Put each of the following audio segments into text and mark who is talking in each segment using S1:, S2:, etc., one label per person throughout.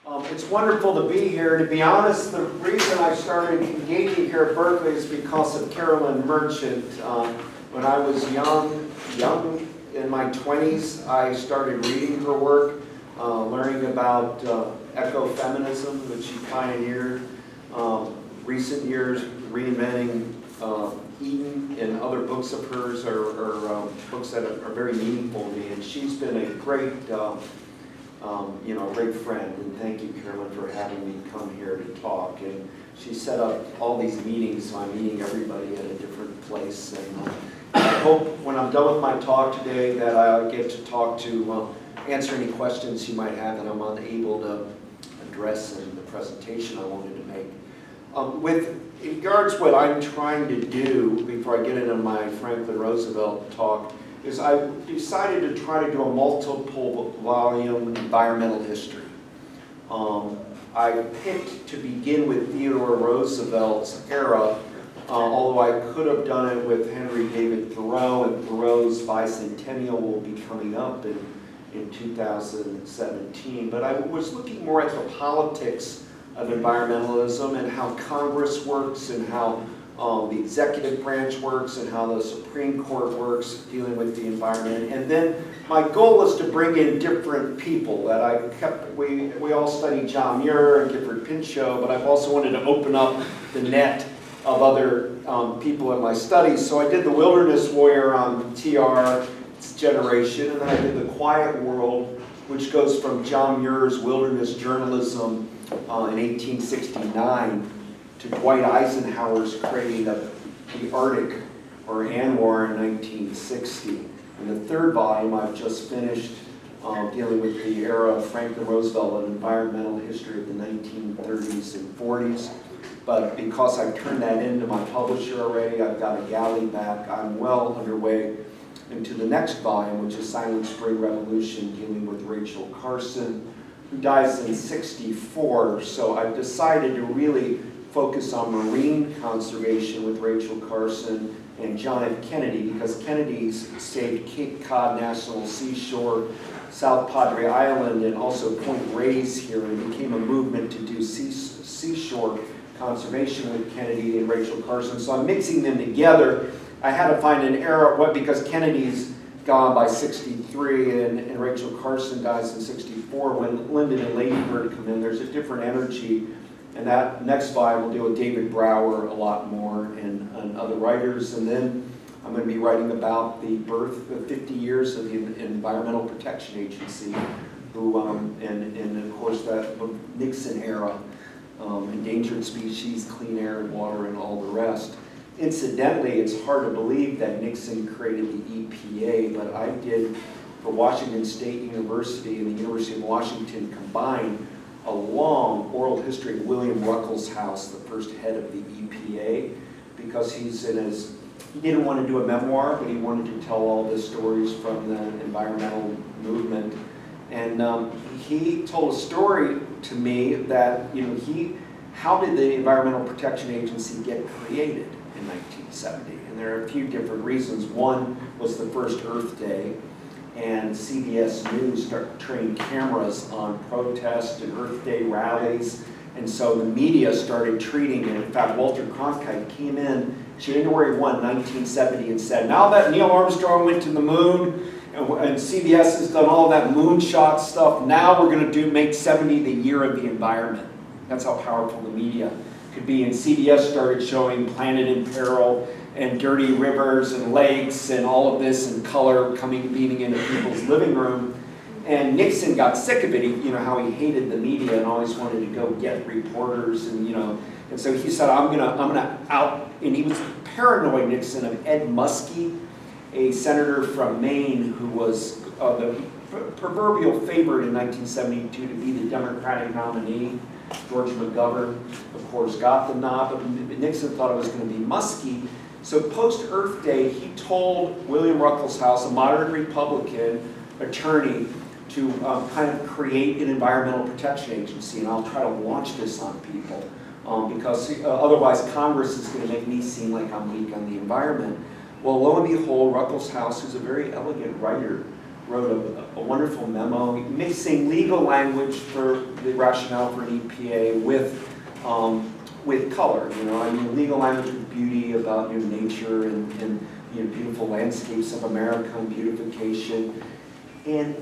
S1: It's wonderful to be here. To be honest, the reason I started engaging here at Berkeley is because of Carolyn Merchant. When I was young in my 20s, I started reading her work, learning about ecofeminism, which she pioneered. Recent years, reinventing Eden and other books of hers are books that are very meaningful to me. And she's been a great great friend, and thank you, Carolyn, for having me come here to talk. And she set up all these meetings, so I'm meeting everybody at a different place. And I hope when I'm done with my talk today that I'll get to talk to, answer any questions you might have that I'm unable to address in the presentation I wanted to make. With regards to what I'm trying to do before I get into my Franklin Roosevelt talk, is I decided to try to do a multiple volume environmental history. I picked to begin with Theodore Roosevelt's era, although I could have done it with Henry David Thoreau, and Thoreau's bicentennial will be coming up in 2017. But I was looking more at the politics of environmentalism and how Congress works and how the executive branch works and how the Supreme Court works dealing with the environment. And then my goal was to bring in different people that I kept, we all studied John Muir and Gifford Pinchot, but I've also wanted to open up the net of other people in my studies. So I did the Wilderness Warrior on TR's generation, and then I did the Quiet World, which goes from John Muir's wilderness journalism in 1869 to Dwight Eisenhower's creating of the Arctic, or ANWR, in 1960. In the third volume, I've just finished dealing with the era of Franklin Roosevelt, an environmental history of the 1930s and 40s. But because I've turned that into my publisher already, I've got a galley back. I'm well underway into the next volume, which is Silent Spring Revolution, dealing with Rachel Carson, who dies in '64. So I've decided to really focus on marine conservation with Rachel Carson and John F. Kennedy, because Kennedy's saved Cape Cod National Seashore, South Padre Island, and also Point Reyes here, and became a movement to do seashore conservation with Kennedy and Rachel Carson. So I'm mixing them together. I had to find an era, because Kennedy's gone by '63 and Rachel Carson dies in '64. When Lyndon and Lady Bird come in, there's a different energy. And that next volume will deal with David Brower a lot more and other writers. And then I'm going to be writing about the birth of 50 years of the Environmental Protection Agency, who, and of course that Nixon era, endangered species, clean air and water, and all the rest. Incidentally, it's hard to believe that Nixon created the EPA, but I did, for Washington State University and the University of Washington combined, a long oral history of William Ruckelshaus, the first head of the EPA, because he didn't want to do a memoir, but he wanted to tell all the stories from the environmental movement. And he told a story to me that, how did the Environmental Protection Agency get created in 1970? And there are a few different reasons. One was the first Earth Day, and CBS News trained cameras on protest and Earth Day rallies, and so the media started treating it. In fact, Walter Cronkite came in January 1, 1970 and said, now that Neil Armstrong went to the moon, and CBS has done all that moonshot stuff, now we're going to make 70 the year of the environment. That's how powerful the media could be. And CBS started showing Planet in Peril and dirty rivers and lakes and all of this and color beaming into people's living room. And Nixon got sick of it. How he hated the media and always wanted to go get reporters, and and so he said, I'm gonna out. And he was paranoid, Nixon, of Ed Muskie, a senator from Maine who was the proverbial favorite in 1972 to be the Democratic nominee. George McGovern, of course, got the nod, but Nixon thought it was going to be Muskie. So post-Earth Day, he told William Ruckelshaus, a moderate Republican attorney, to kind of create an environmental protection agency, and I'll try to launch this on people, because otherwise Congress is going to make me seem like I'm weak on the environment. Well, lo and behold, Ruckelshaus, who's a very elegant writer, wrote a wonderful memo mixing legal language for the rationale for an EPA with color. You know, I mean, legal language with beauty about nature and beautiful landscapes of America and beautification. And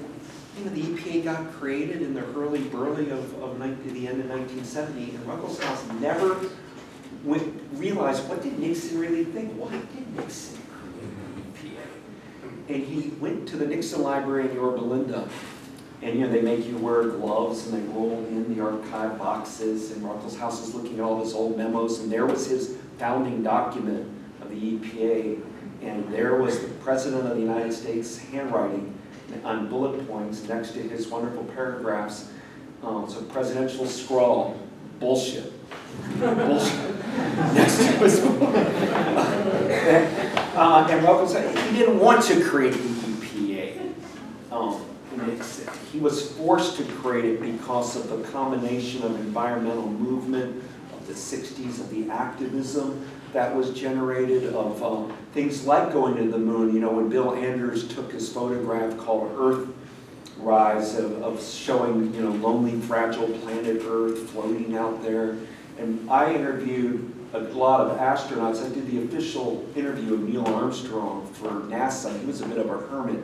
S1: the EPA got created in the hurly-burly of the end of 1970, and Ruckelshaus never realized, what did Nixon really think? Why did Nixon create an EPA? And he went to the Nixon Library in Yorba Linda, and they make you wear gloves, and they roll in the archive boxes, and Ruckelshaus is looking at all his old memos, and there was his founding document of the EPA, and there was the President of the United States handwriting on bullet points next to his wonderful paragraphs. So presidential scrawl, bullshit. Bullshit. Next to his and Ruckelshaus, he didn't want to create the EPA. Nixon. He was forced to create it because of the combination of environmental movement of the 60s, of the activism that was generated, of things like going to the moon. When Bill Anders took his photograph called Earthrise of showing, lonely, fragile planet Earth floating out there. And I interviewed a lot of astronauts. I did the official interview of Neil Armstrong for NASA. He was a bit of a hermit.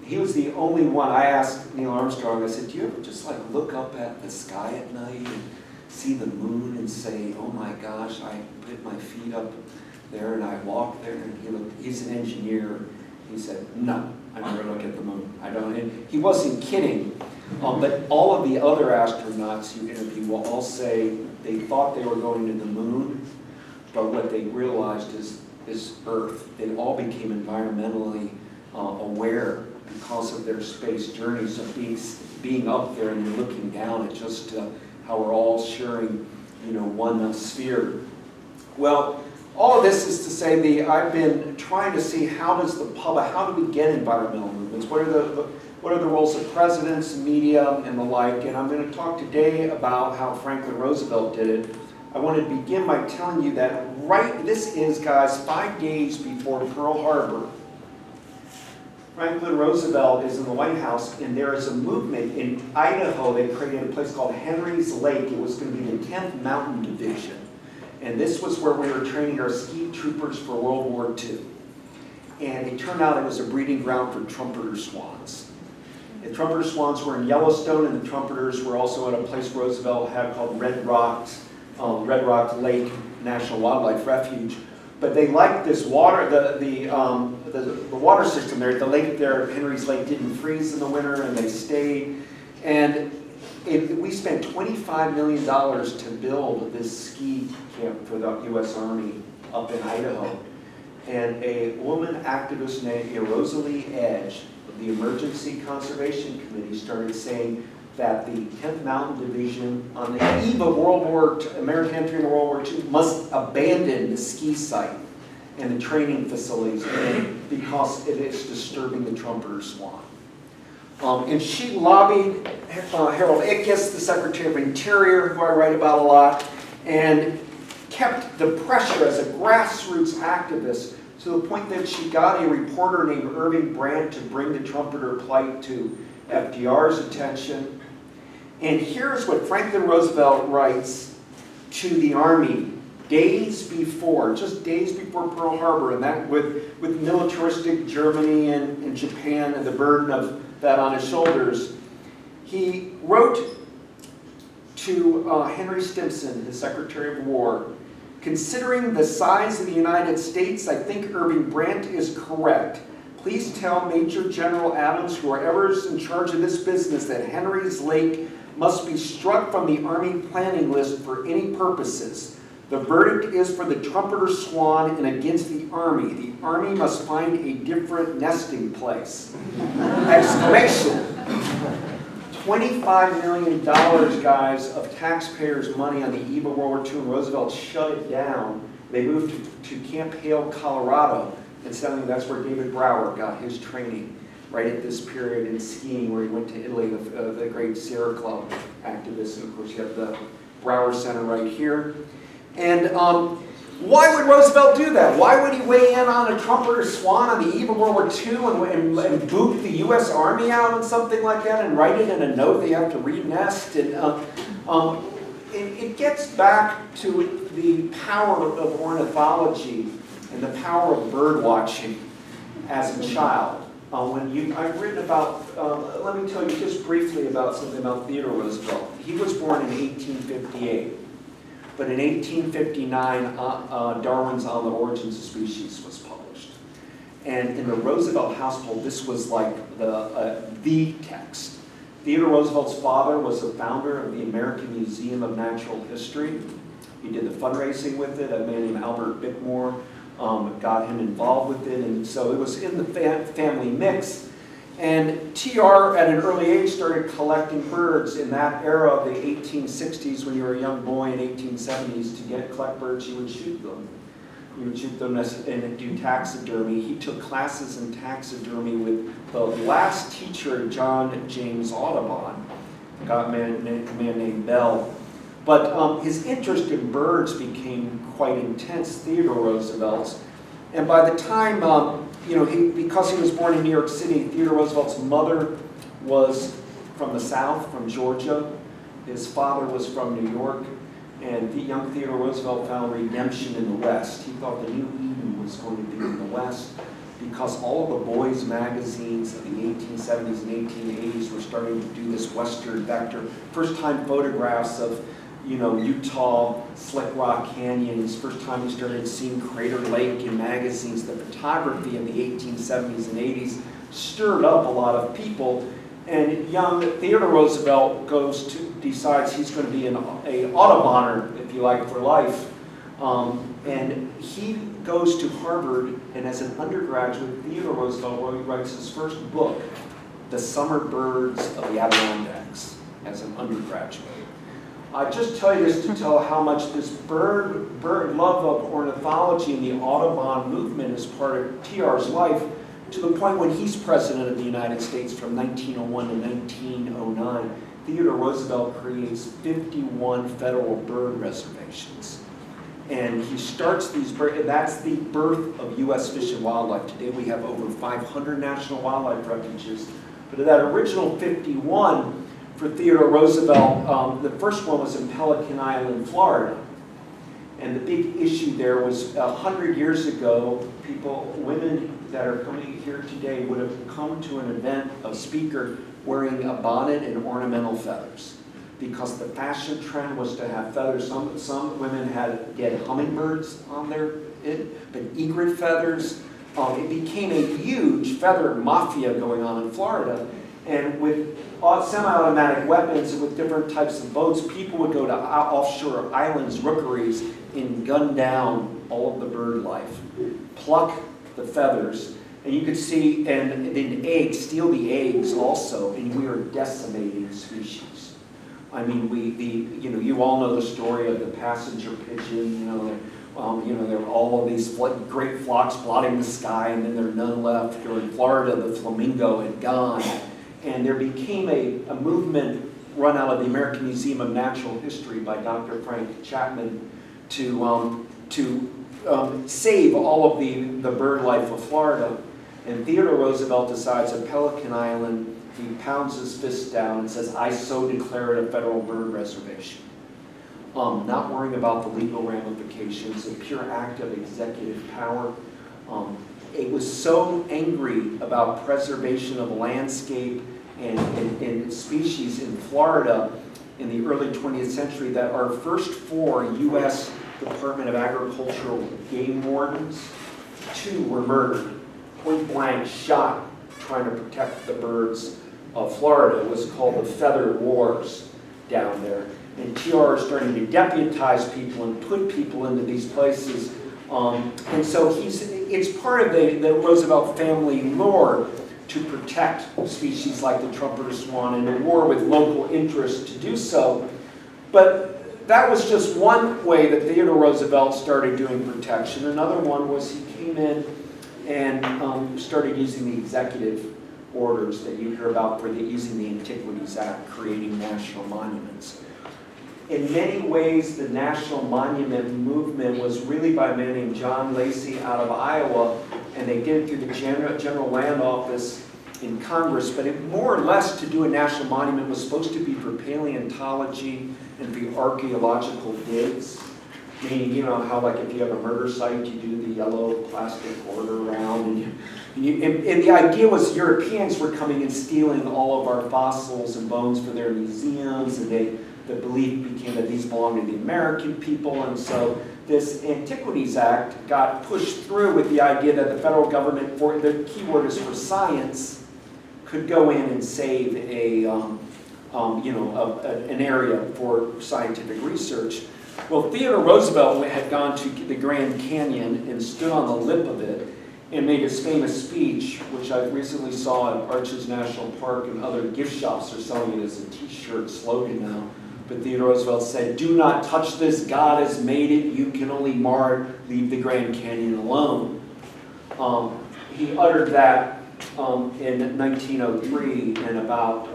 S1: He was the only one. I asked Neil Armstrong, I said, do you ever just look up at the sky at night and see the moon and say, oh my gosh, I put my feet up there and I walk there? And he's an engineer. He said, no, I never look at the moon. I don't. And he wasn't kidding. But all of the other astronauts you interview will all say they thought they were going to the moon, but what they realized is Earth. They all became environmentally aware because of their space journeys, of being up there and you're looking down at just how we're all sharing, one sphere. Well, all of this is to say I've been trying to see how do we get environmental movements? What are the roles of presidents, media, and the like? And I'm going to talk today about how Franklin Roosevelt did it. I want to begin by telling you that this is, guys, 5 days before Pearl Harbor. Franklin Roosevelt is in the White House, and there is a movement in Idaho. They created a place called Henry's Lake. It was going to be the 10th Mountain Division. And this was where we were training our ski troopers for World War II. And it turned out it was a breeding ground for trumpeter swans. The trumpeter swans were in Yellowstone, and the trumpeters were also at a place Roosevelt had called Red Rock Lake National Wildlife Refuge. But they liked this water, the water system there. The lake there, Henry's Lake, didn't freeze in the winter, and they stayed. And we spent $25 million to build this ski camp for the U.S. Army up in Idaho. And a woman activist named Rosalie Edge of the Emergency Conservation Committee started saying that the 10th Mountain Division, on the eve of American entry into World War II, must abandon the ski site and the training facilities because it is disturbing the trumpeter swan. And she lobbied Harold Ickes, the Secretary of Interior, who I write about a lot, and kept the pressure as a grassroots activist to the point that she got a reporter named Irving Brandt to bring the trumpeter plight to FDR's attention. And here's what Franklin Roosevelt writes to the Army just days before Pearl Harbor, and that with militaristic Germany and Japan and the burden of that on his shoulders. He wrote to Henry Stimson, his Secretary of War, considering the size of the United States, I think Irving Brandt is correct. Please tell Major General Adams, whoever is in charge of this business, that Henry's Lake must be struck from the Army planning list for any purposes. The verdict is for the trumpeter swan and against the Army. The Army must find a different nesting place. Exclamation. $25 million, guys, of taxpayers' money on the eve of World War II, and Roosevelt shut it down. They moved to Camp Hale, Colorado, and suddenly that's where David Brower got his training, right at this period in skiing, where he went to Italy, the great Sierra Club activist. And of course, you have the Brower Center right here. And Why would Roosevelt do that? Why would he weigh in on a trumpeter swan on the eve of World War II and boot the U.S. Army out and something like that and write it in a note they have to re-nest? And it gets back to the power of ornithology and the power of bird watching as a child. I've written about, let me tell you just briefly about something about Theodore Roosevelt. He was born in 1858. But in 1859, Darwin's On the Origins of Species was published. And in the Roosevelt household, this was like the text. Theodore Roosevelt's father was the founder of the American Museum of Natural History. He did the fundraising with it. A man named Albert Bickmore got him involved with it. And so it was in the family mix. And TR, at an early age, started collecting birds. In that era of the 1860s, when you were a young boy in 1870s, to collect birds, you would shoot them. You would shoot them and do taxidermy. He took classes in taxidermy with the last teacher, John James Audubon, a man named Bell. But his interest in birds became quite intense, Theodore Roosevelt's. And by the time, because he was born in New York City, Theodore Roosevelt's mother was from the South, from Georgia. His father was from New York. And the young Theodore Roosevelt found redemption in the West. He thought the new Eden was going to be in the West because all of the boys' magazines of the 1870s and 1880s were starting to do this Western vector. First-time photographs of Utah, Slick Rock Canyons. First time we started seeing Crater Lake in magazines. The photography in the 1870s and 80s stirred up a lot of people. And young Theodore Roosevelt decides he's going to be an Auduboner, if you like, for life. And he goes to Harvard, and as an undergraduate, Theodore Roosevelt writes his first book, The Summer Birds of the Adirondacks, as an undergraduate. I just tell you this to tell how much this bird love of ornithology and the Audubon movement is part of TR's life, to the point when he's president of the United States from 1901 to 1909, Theodore Roosevelt creates 51 federal bird reservations. And he starts these birds, and that's the birth of U.S. Fish and Wildlife. Today we have over 500 national wildlife refuges. But of that original 51, for Theodore Roosevelt, the first one was in Pelican Island, Florida. And the big issue there was 100 years ago, women that are coming here today would have come to an event, a speaker, wearing a bonnet and ornamental feathers. Because the fashion trend was to have feathers. Some women had hummingbirds on their but egret feathers. It became a huge feather mafia going on in Florida. And with semi-automatic weapons and with different types of boats, people would go to offshore islands, rookeries, and gun down all of the bird life, pluck the feathers, and you could see, and then eggs, steal the eggs also, and we are decimating species. I mean, you all know the story of the passenger pigeon. There were all of these great flocks blotting the sky, and then there are none left. Or in Florida, the flamingo had gone. And there became a movement run out of the American Museum of Natural History by Dr. Frank Chapman to save all of the bird life of Florida. And Theodore Roosevelt decides at Pelican Island, he pounds his fist down and says, I so declare it a federal bird reservation. Not worrying about the legal ramifications, a pure act of executive power. It was so angry about preservation of landscape and species in Florida in the early 20th century that our first 4 U.S. Department of Agricultural game wardens, 2 were murdered, point blank shot, trying to protect the birds of Florida. It was called the Feather Wars down there. And TR is starting to deputize people and put people into these places. And so it's part of the Roosevelt family lore to protect species like the trumpeter swan and a war with local interests to do so. But that was just one way that Theodore Roosevelt started doing protection. Another one was he came in and started using the executive orders that you hear about for using the Antiquities Act, creating national monuments. in many ways, the national monument movement was really by a man named John Lacey out of Iowa, and they did it through the General Land Office in Congress, but it more or less to do a national monument was supposed to be for paleontology and for archaeological digs. Meaning, you know, how like if you have a murder site, you do the yellow plastic border around, and the idea was Europeans were coming and stealing all of our fossils and bones for their museums, and the belief became that these belonged to the American people, and so this Antiquities Act got pushed through with the idea that the federal government, for the key word is for science, could go in and save an area for scientific research. Well, Theodore Roosevelt had gone to the Grand Canyon and stood on the lip of it and made his famous speech, which I recently saw at Arches National Park, and other gift shops are selling it as a t-shirt slogan now. But Theodore Roosevelt said, "Do not touch this, God has made it, you can only mar it, leave the Grand Canyon alone." He uttered that in 1903, and about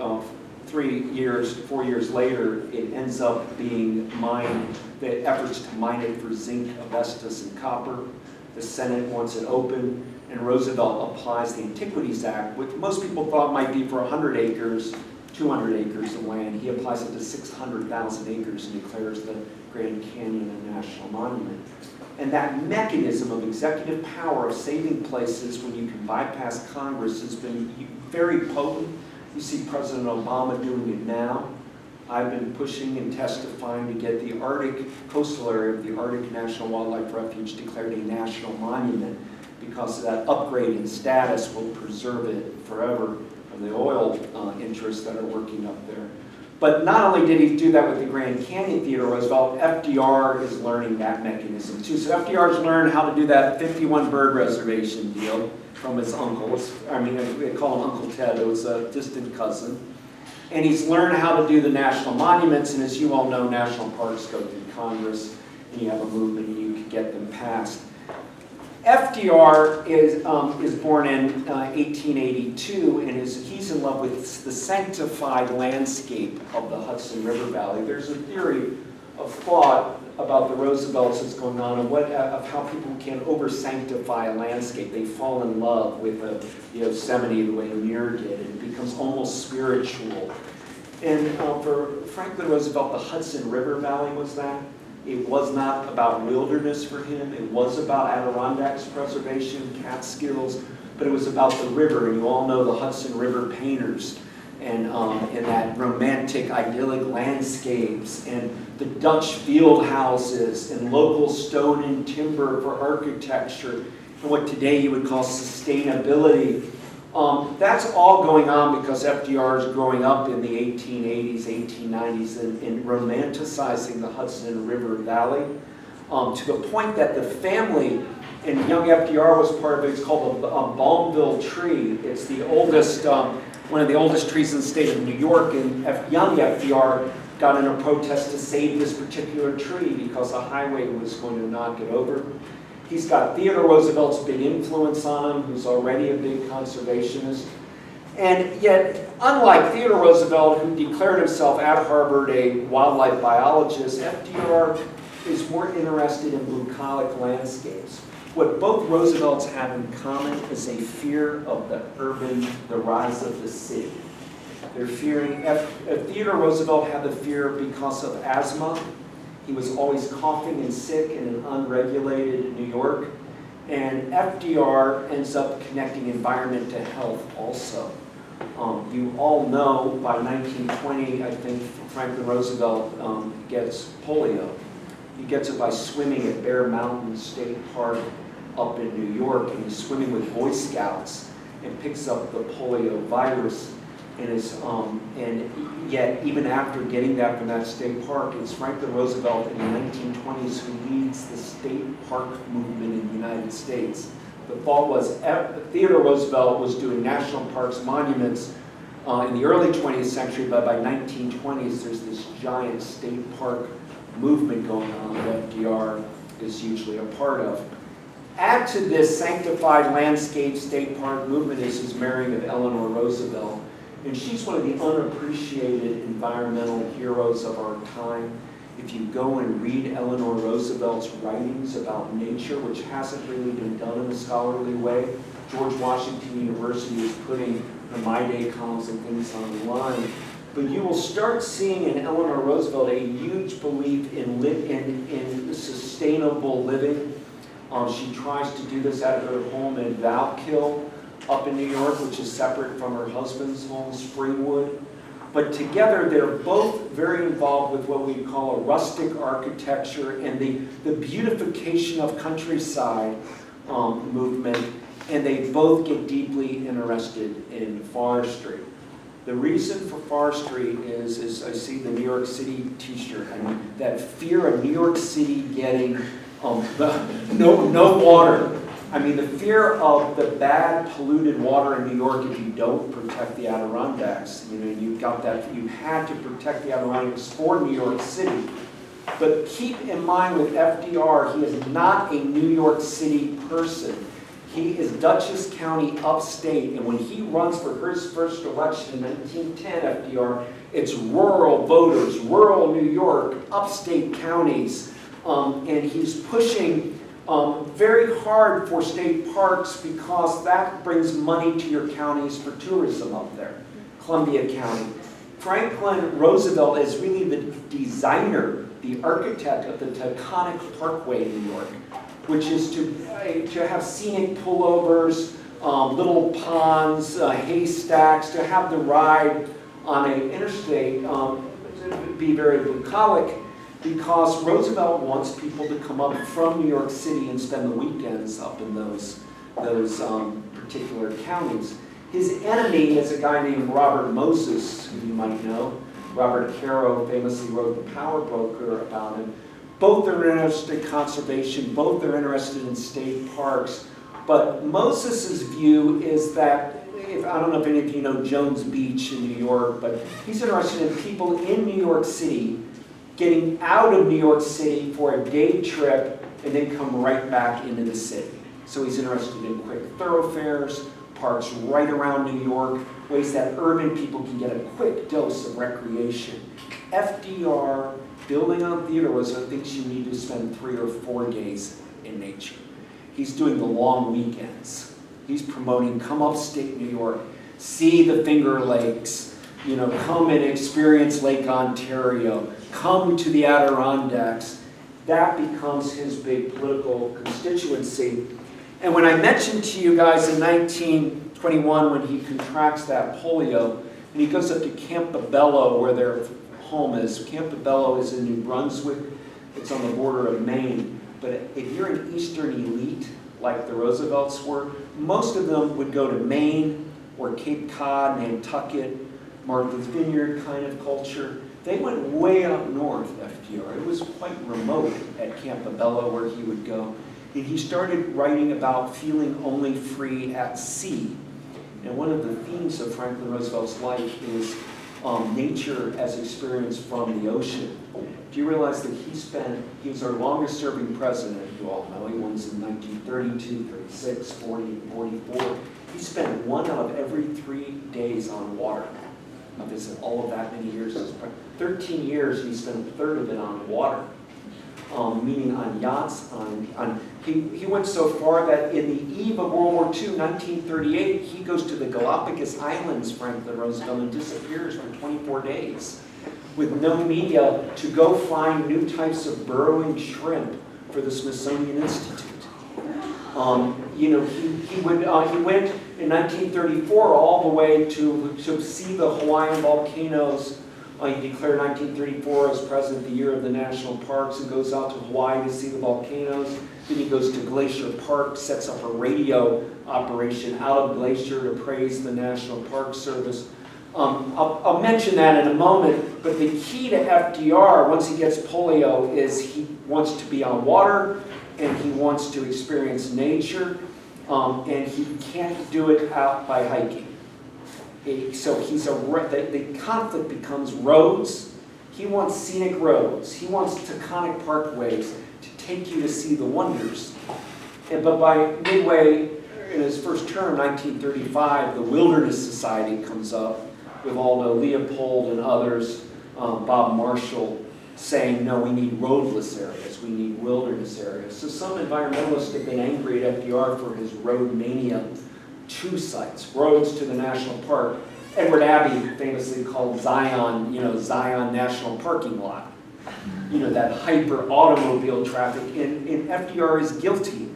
S1: 4 years later, it ends up being mined, the efforts to mine it for zinc, asbestos, and copper. The Senate wants it open, and Roosevelt applies the Antiquities Act, which most people thought might be for 100 acres, 200 acres of land. He applies it to 600,000 acres and declares the Grand Canyon a national monument. And that mechanism of executive power of saving places when you can bypass Congress has been very potent. You see President Obama doing it now. I've been pushing and testifying to get the Arctic coastal area of the Arctic National Wildlife Refuge declared a national monument, because of that upgrade in status will preserve it forever from the oil interests that are working up there. But not only did he do that with the Grand Canyon, Theodore Roosevelt, FDR is learning that mechanism too. So FDR's learned how to do that 51 bird reservation deal from his uncles. I mean, they call him Uncle Ted, it was a distant cousin. And he's learned how to do the national monuments, and as you all know, national parks go through Congress, and you have a movement and you can get them passed. FDR is born in 1882, and he's in love with the sanctified landscape of the Hudson River Valley. There's a theory of thought about the Roosevelts that's going on, and of how people can over-sanctify a landscape. They fall in love with the Yosemite the way Muir did, and it becomes almost spiritual. And for Franklin Roosevelt, the Hudson River Valley was that. It was not about wilderness for him. It was about Adirondacks preservation, Catskills, but it was about the river. And you all know the Hudson River painters, and that romantic, idyllic landscapes, and the Dutch field houses, and local stone and timber for architecture, and what today you would call sustainability. That's all going on because FDR is growing up in the 1880s, 1890s, and romanticizing the Hudson River Valley to the point that the family, and young FDR was part of it, it's called a Balmville tree. It's the oldest, one of the oldest trees in the state of New York, and young FDR got in a protest to save this particular tree because a highway was going to knock it over. He's got Theodore Roosevelt's big influence on him, who's already a big conservationist. And yet, unlike Theodore Roosevelt, who declared himself at Harvard a wildlife biologist, FDR is more interested in bucolic landscapes. What both Roosevelts have in common is a fear of the rise of the city. They're fearing, Theodore Roosevelt had the fear because of asthma. He was always coughing and sick in an unregulated New York. And FDR ends up connecting environment to health also. You all know by 1920, I think Franklin Roosevelt gets polio. He gets it by swimming at Bear Mountain State Park up in New York, and he's swimming with Boy Scouts and picks up the polio virus. And yet, even after getting that from that state park, it's Franklin Roosevelt in the 1920s who leads the state park movement in the United States. The thought was Theodore Roosevelt was doing national parks, monuments in the early 20th century, but by 1920s there's this giant state park movement going on that FDR is hugely a part of. Add to this sanctified landscape state park movement is his marrying of Eleanor Roosevelt. And she's one of the unappreciated environmental heroes of our time. If you go and read Eleanor Roosevelt's writings about nature, which hasn't really been done in a scholarly way, George Washington University is putting the My Day columns and things online. But you will start seeing in Eleanor Roosevelt a huge belief in sustainable living. She tries to do this at her home in Valkill up in New York, which is separate from her husband's home, Springwood. But together they're both very involved with what we call a rustic architecture and the beautification of countryside movement, and they both get deeply interested in forestry. The reason for forestry is I see the New York City t-shirt. I mean, that fear of New York City getting no water. I mean, the fear of the bad polluted water in New York if you don't protect the Adirondacks. You know, you've got that, you had to protect the Adirondacks for New York City. But keep in mind with FDR, he is not a New York City person. He is Dutchess County upstate, and when he runs for his first election in 1910, FDR, it's rural voters, rural New York, upstate counties, and he's pushing very hard for state parks because that brings money to your counties for tourism up there, Columbia County. Franklin Roosevelt is really the designer, the architect of the Taconic Parkway in New York, which is to have scenic pullovers, little ponds, haystacks, to have the ride on an interstate be very bucolic, because Roosevelt wants people to come up from New York City and spend the weekends up in those particular counties. His enemy is a guy named Robert Moses, who you might know. Robert Caro famously wrote The Power Broker about him. Both are interested in conservation, both are interested in state parks, but Moses's view is that, I don't know if any of you know Jones Beach in New York, but he's interested in people in New York City getting out of New York City for a day trip and then come right back into the city. So he's interested in quick thoroughfares, parks right around New York, ways that urban people can get a quick dose of recreation. FDR, building on Theodore Roosevelt, thinks you need to spend 3 or 4 days in nature. He's doing the long weekends. He's promoting, come upstate New York, see the Finger Lakes, you know, come and experience Lake Ontario, come to the Adirondacks. That becomes his big political constituency. And when I mentioned to you guys in 1921 when he contracts that polio, and he goes up to Campobello where their home is. Campobello is in New Brunswick. It's on the border of Maine. But if you're an Eastern elite, like the Roosevelts were, most of them would go to Maine or Cape Cod, Nantucket, Martha's Vineyard kind of culture. They went way up north, FDR. It was quite remote at Campobello where he would go. And he started writing about feeling only free at sea. And one of the themes of Franklin Roosevelt's life is nature as experienced from the ocean. Do you realize that he was our longest serving president, you all know. He was in 1932, 36, 40, and 44. He spent 1 out of every 3 days on water. Now, this is all of that many years. 13 years, he spent a third of it on water, meaning on yachts. He went so far that in the eve of World War II, 1938, he goes to the Galapagos Islands, Franklin Roosevelt, and disappears for 24 days with no media to go find new types of burrowing shrimp for the Smithsonian Institute. You know, he went in 1934 all the way to see the Hawaiian volcanoes. He declared 1934 as president the year of the national parks and goes out to Hawaii to see the volcanoes. Then he goes to Glacier Park, sets up a radio operation out of Glacier to praise the National Park Service. I'll mention that in a moment, but the key to FDR, once he gets polio, is he wants to be on water and he wants to experience nature, and he can't do it out by hiking. So the conflict becomes roads. He wants scenic roads. He wants taconic parkways to take you to see the wonders. But by midway in his first term, 1935, the Wilderness Society comes up with Aldo Leopold and others, Bob Marshall. saying, no, we need roadless areas, we need wilderness areas. So some environmentalists have been angry at FDR for his road mania to sites, roads to the national park. Edward Abbey famously called Zion, Zion National Parking Lot. That hyper automobile traffic, and FDR is guilty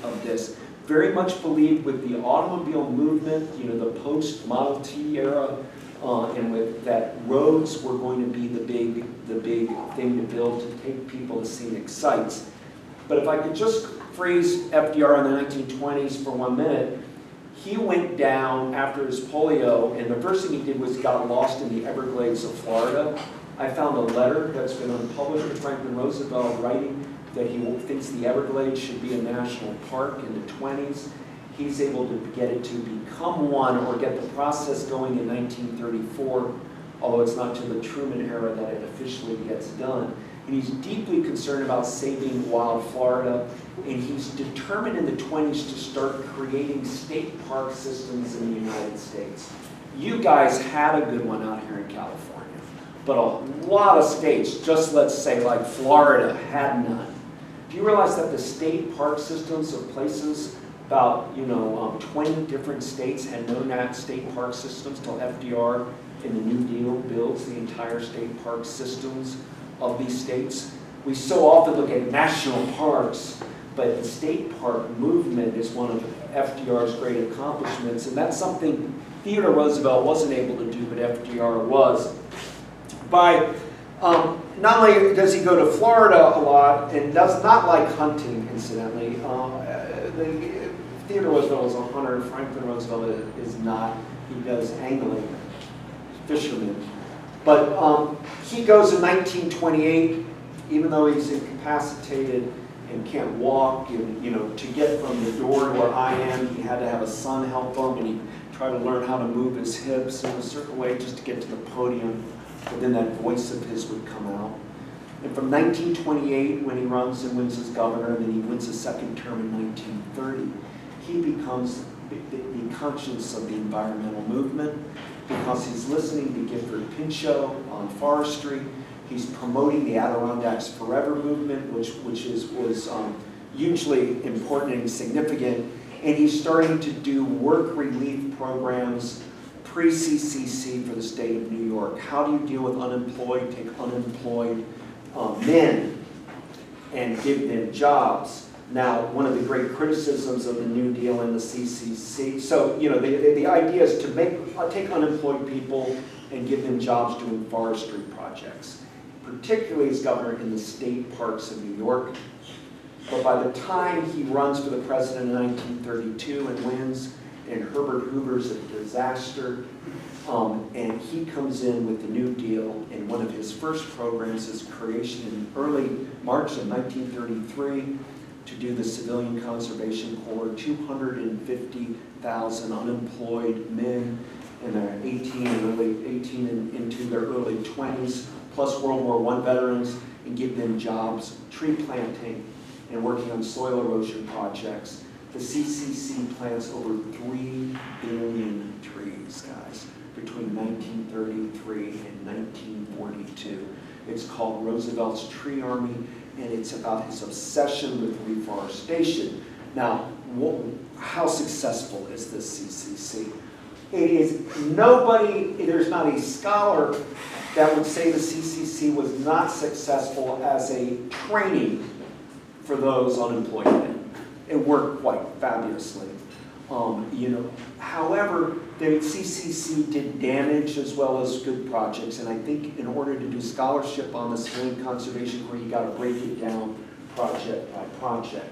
S1: of this. Very much believed with the automobile movement, the post-Model T era, and with that roads were going to be the big thing to build to take people to scenic sites. But if I could just phrase FDR in the 1920s for 1 minute, he went down after his polio, and the first thing he did was got lost in the Everglades of Florida. I found a letter that's been unpublished with Franklin Roosevelt writing that he thinks the Everglades should be a national park in the 20s. He's able to get it to become one, or get the process going in 1934, although it's not till the Truman era that it officially gets done. And he's deeply concerned about saving wild Florida, and he's determined in the 20s to start creating state park systems in the United States. You guys had a good one out here in California, but a lot of states, just let's say like Florida, had none. Do you realize that the state park systems of places, about 20 different states had no state park systems till FDR in the New Deal builds the entire state park systems of these states? We so often look at national parks, but the state park movement is one of FDR's great accomplishments, and that's something Theodore Roosevelt wasn't able to do, but FDR was. Not only does he go to Florida a lot, and does not like hunting, incidentally. Theodore Roosevelt was a hunter, Franklin Roosevelt is not. He does angling, fisherman. But he goes in 1928, even though he's incapacitated and can't walk, and to get from the door to where I am, he had to have a son help him, and he tried to learn how to move his hips in a certain way just to get to the podium. But then that voice of his would come out. And from 1928, when he runs and wins as governor, and then he wins a second term in 1930, he becomes the conscience of the environmental movement, because he's listening to Gifford Pinchot on forestry. He's promoting the Adirondacks Forever movement, which was hugely important and significant. And he's starting to do work relief programs pre-CCC for the state of New York. How do you deal with unemployed, take unemployed men and give them jobs? Now, one of the great criticisms of the New Deal and the CCC, so, the idea is to take unemployed people and give them jobs doing forestry projects, particularly as governor in the state parks of New York. But by the time he runs for the president in 1932 and wins, and Herbert Hoover's a disaster, and he comes in with the New Deal, and one of his first programs is creation in early March of 1933 to do the Civilian Conservation Corps, 250,000 unemployed men in their 18 and into their early 20s, plus World War I veterans, and give them jobs, tree planting, and working on soil erosion projects. The CCC plants over 3 billion trees, guys, between 1933 and 1942. It's called Roosevelt's Tree Army, and it's about his obsession with reforestation. Now, how successful is this CCC? It is there's not a scholar that would say the CCC was not successful as a training for those unemployed men. It worked quite fabulously. However, the CCC did damage as well as good projects, and I think in order to do scholarship on the Civilian Conservation Corps, you got to break it down project by project.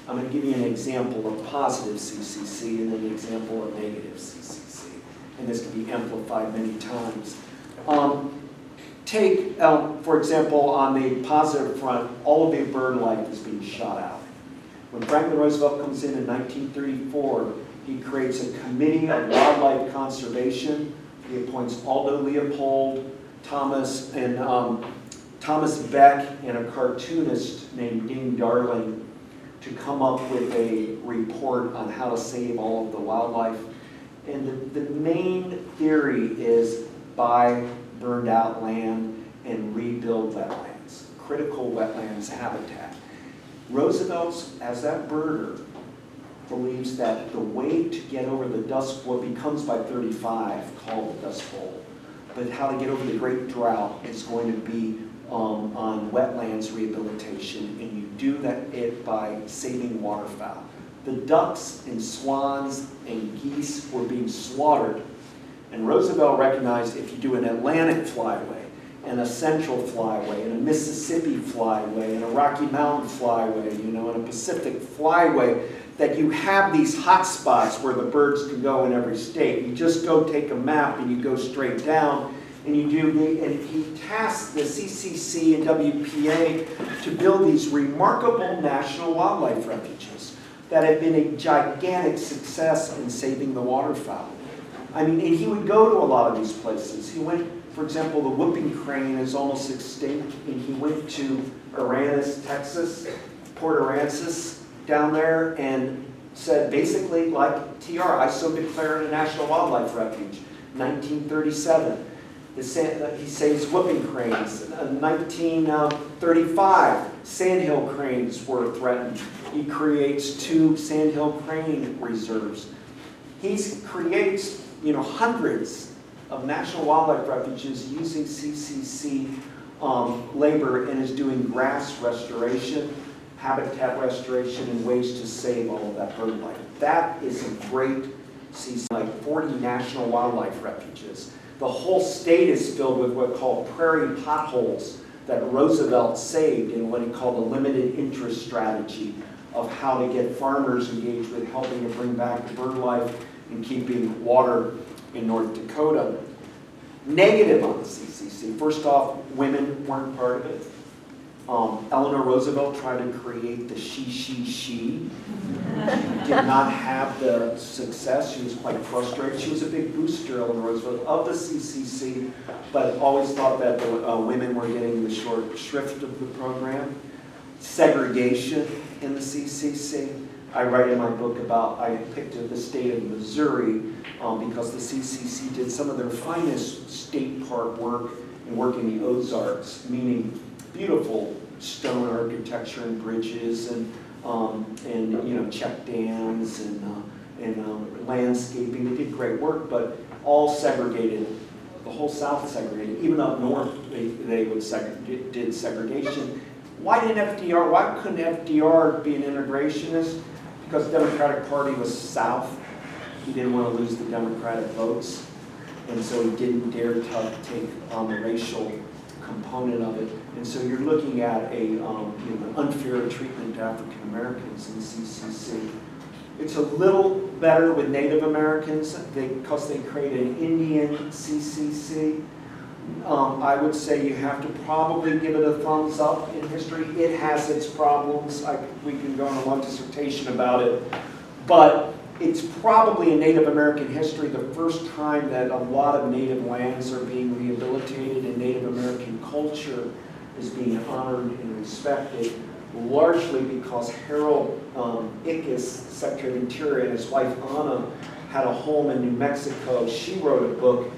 S1: I'm going to give you an example of positive CCC and then an example of negative CCC, and this can be amplified many times. Take, for example, on the positive front, all of the bird life is being shot out. When Franklin Roosevelt comes in 1934, he creates a committee of wildlife conservation. He appoints Aldo Leopold, Thomas Beck, and a cartoonist named Ding Darling to come up with a report on how to save all of the wildlife. And the main theory is buy burned out land and rebuild that land. critical wetlands habitat. Roosevelt, as that birder, believes that the way to get over the dust, what becomes by 35 called the Dust Bowl, but how to get over the great drought is going to be on wetlands rehabilitation, and you do it by saving waterfowl. The ducks and swans and geese were being slaughtered, and Roosevelt recognized if you do an Atlantic flyway, and a Central flyway, and a Mississippi flyway, and a Rocky Mountain flyway, and a Pacific flyway, that you have these hot spots where the birds can go in every state. You just go take a map and you go straight down, and and he tasked the CCC and WPA to build these remarkable national wildlife refuges that have been a gigantic success in saving the waterfowl. I mean, and he would go to a lot of these places. He went, for example, the whooping crane is almost extinct, and he went to Aransas, Texas, Port Aransas, down there, and said basically like TR, I so declare it a national wildlife refuge. 1937, he saves whooping cranes. 1935, sandhill cranes were threatened. He creates 2 sandhill crane reserves. He creates, hundreds of national wildlife refuges using CCC labor, and is doing grass restoration, habitat restoration, and ways to save all of that bird life. That is a great CCC, like 40 national wildlife refuges. The whole state is filled with what are called prairie potholes that Roosevelt saved in what he called a limited interest strategy of how to get farmers engaged with helping to bring back the bird life and keeping water in North Dakota. Negative on the CCC. First off, women weren't part of it. Eleanor Roosevelt tried to create the she. Did not have the success. She was quite frustrated. She was a big booster, Eleanor Roosevelt, of the CCC, but always thought that the women were getting the short shrift of the program. Segregation in the CCC. I write in my book about, I picked the state of Missouri because the CCC did some of their finest state park work and work in the Ozarks, meaning beautiful stone architecture and bridges and check dams and landscaping. They did great work, but all segregated. The whole South segregated. Even up north, they did segregation. Why couldn't FDR be an integrationist? Because the Democratic Party was South. He didn't want to lose the Democratic votes, and so he didn't dare to take on the racial component of it. And so you're looking at an unfair treatment to African Americans in the CCC. It's a little better with Native Americans because they created an Indian CCC. I would say you have to probably give it a thumbs up in history. It has its problems. We can go on a long dissertation about it. But it's probably in Native American history the first time that a lot of native lands are being rehabilitated and Native American culture is being honored and respected, largely because Harold Ickes, Secretary of Interior, and his wife Anna had a home in New Mexico. She wrote a book,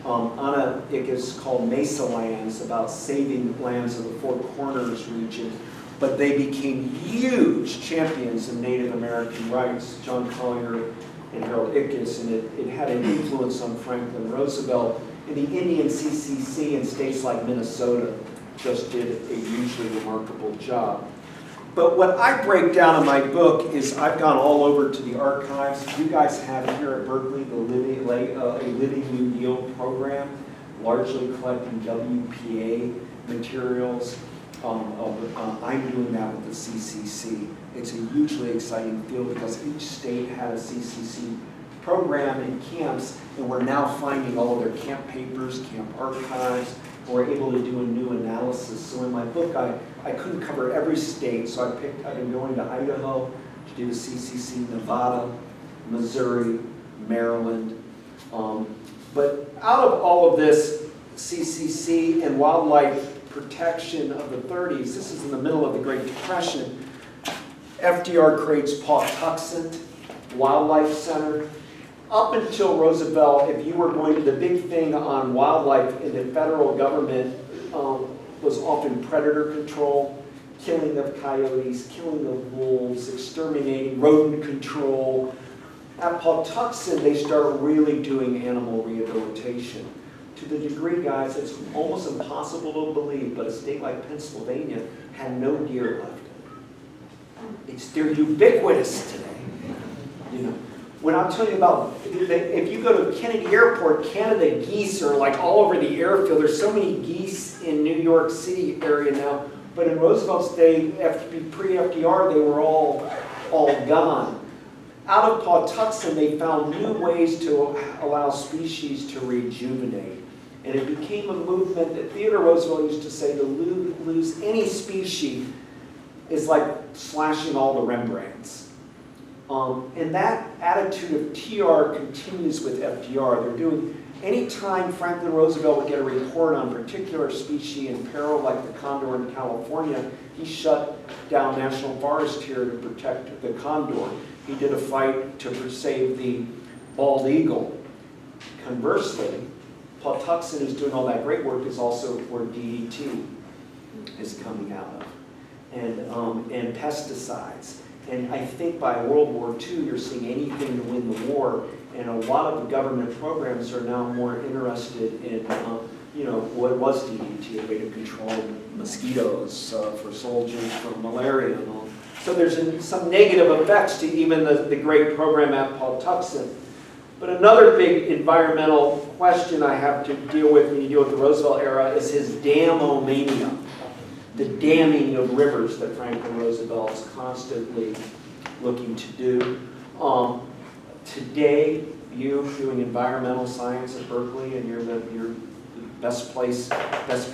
S1: Anna Ickes, called Mesa Lands, about saving lands of the Four Corners region. But they became huge champions of Native American rights, John Collier and Harold Ickes, and it had an influence on Franklin Roosevelt. And the Indian CCC in states like Minnesota just did a hugely remarkable job. But what I break down in my book is I've gone all over to the archives. You guys have here at Berkeley a Living New Deal program, largely collecting WPA materials. I'm doing that with the CCC. It's a hugely exciting field because each state had a CCC program in camps, and we're now finding all of their camp papers, camp archives. We're able to do a new analysis. So in my book, I couldn't cover every state, so I've been going to Idaho to do the CCC, Nevada, Missouri, Maryland. But out of all of this CCC and wildlife protection of the 30s, this is in the middle of the Great Depression, FDR creates Pawtuxet Wildlife Center. Up until Roosevelt, if you were going to, the big thing on wildlife in the federal government was often predator control, killing of coyotes, killing of wolves, exterminating, rodent control. At Pawtuxet, they start really doing animal rehabilitation. To the degree, guys, it's almost impossible to believe, but a state like Pennsylvania had no deer left. They're ubiquitous today. You know, when I'm telling you about, if you go to Kennedy Airport, Canada geese are like all over the airfield. There's so many geese in New York City area now, but in Roosevelt's day, pre-FDR, they were all gone. Out of Pawtuxet, they found new ways to allow species to rejuvenate. And it became a movement that Theodore Roosevelt used to say, to lose any species is like slashing all the Rembrandts. And that attitude of TR continues with FDR. They're doing, anytime Franklin Roosevelt would get a report on a particular species in peril, like the condor in California, he shut down national forest here to protect the condor. He did a fight to save the bald eagle. Conversely, Pawtuxet is doing all that great work is also where DDT is coming out of, and pesticides. And I think by World War II, you're seeing anything to win the war, and a lot of the government programs are now more interested in, you know, what was DDT, a way to control mosquitoes for soldiers, for malaria and all. So there's some negative effects to even the great program at Pawtuxet. But another big environmental question I have to deal with when you deal with the Roosevelt era is his dam-o-mania, the damming of rivers that Franklin Roosevelt's constantly looking to do. Today, you doing environmental science at Berkeley, and you're the best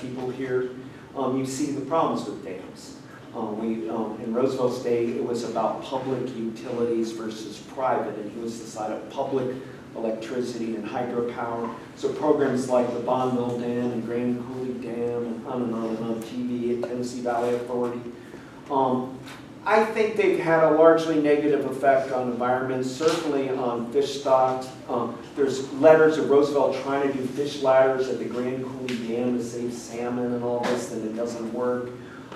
S1: people here, you see the problems with dams. In Roosevelt's day, it was about public utilities versus private, and he was the side of public electricity and hydropower. So programs like the Bonneville Dam and Grand Coulee Dam and on and on TV at Tennessee Valley Authority. I think they've had a largely negative effect on environment, certainly on fish stocks. There's letters of Roosevelt trying to do fish ladders at the Grand Coulee Dam to save salmon and all this, and it doesn't work.